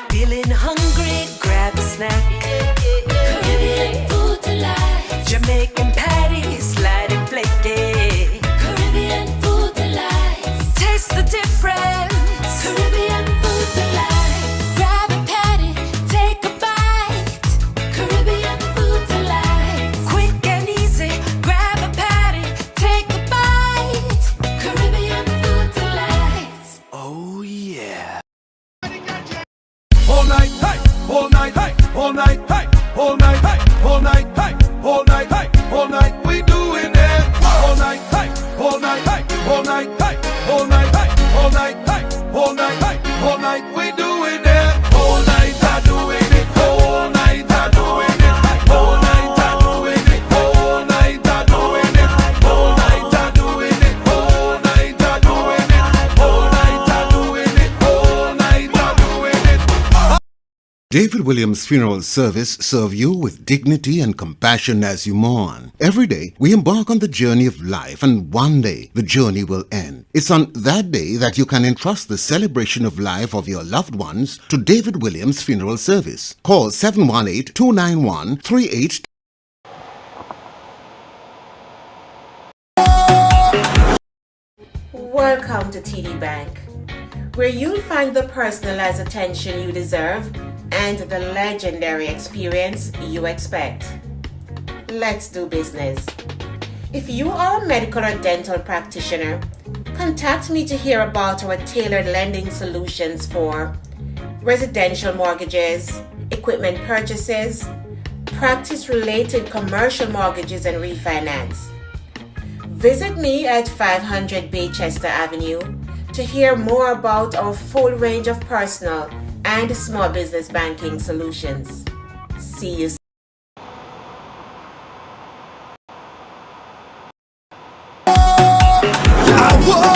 Feeling hungry, grab a snack. Caribbean food delight. Jamaican patties, light and flaky. Caribbean food delight. Taste the difference. Caribbean food delight. Grab a patty, take a bite. Caribbean food delight. Quick and easy, grab a patty, take a bite. Caribbean food delight. Oh yeah. All night, hey, all night, hey, all night, hey, all night, hey, all night, hey, all night, hey, all night, we doing it. All night, hey, all night, hey, all night, hey, all night, hey, all night, hey, all night, hey, all night, we doing it. All night, I doing it. All night, I doing it. All night, I doing it. All night, I doing it. All night, I doing it. All night, I doing it. All night, I doing it. All night, I doing it. David Williams Funeral Service serve you with dignity and compassion as you mourn. Every day, we embark on the journey of life, and one day, the journey will end. It's on that day that you can entrust the celebration of life of your loved ones to David Williams Funeral Service. Call 718-291-38. Welcome to TD Bank, where you'll find the personalized attention you deserve and the legendary experience you expect. Let's do business. If you are a medical or dental practitioner, Contact me to hear about our tailored lending solutions for residential mortgages, equipment purchases, practice-related commercial mortgages and refinance. Visit me at 500 Baychester Avenue to hear more about our full range of personal and small business banking solutions. See you soon. I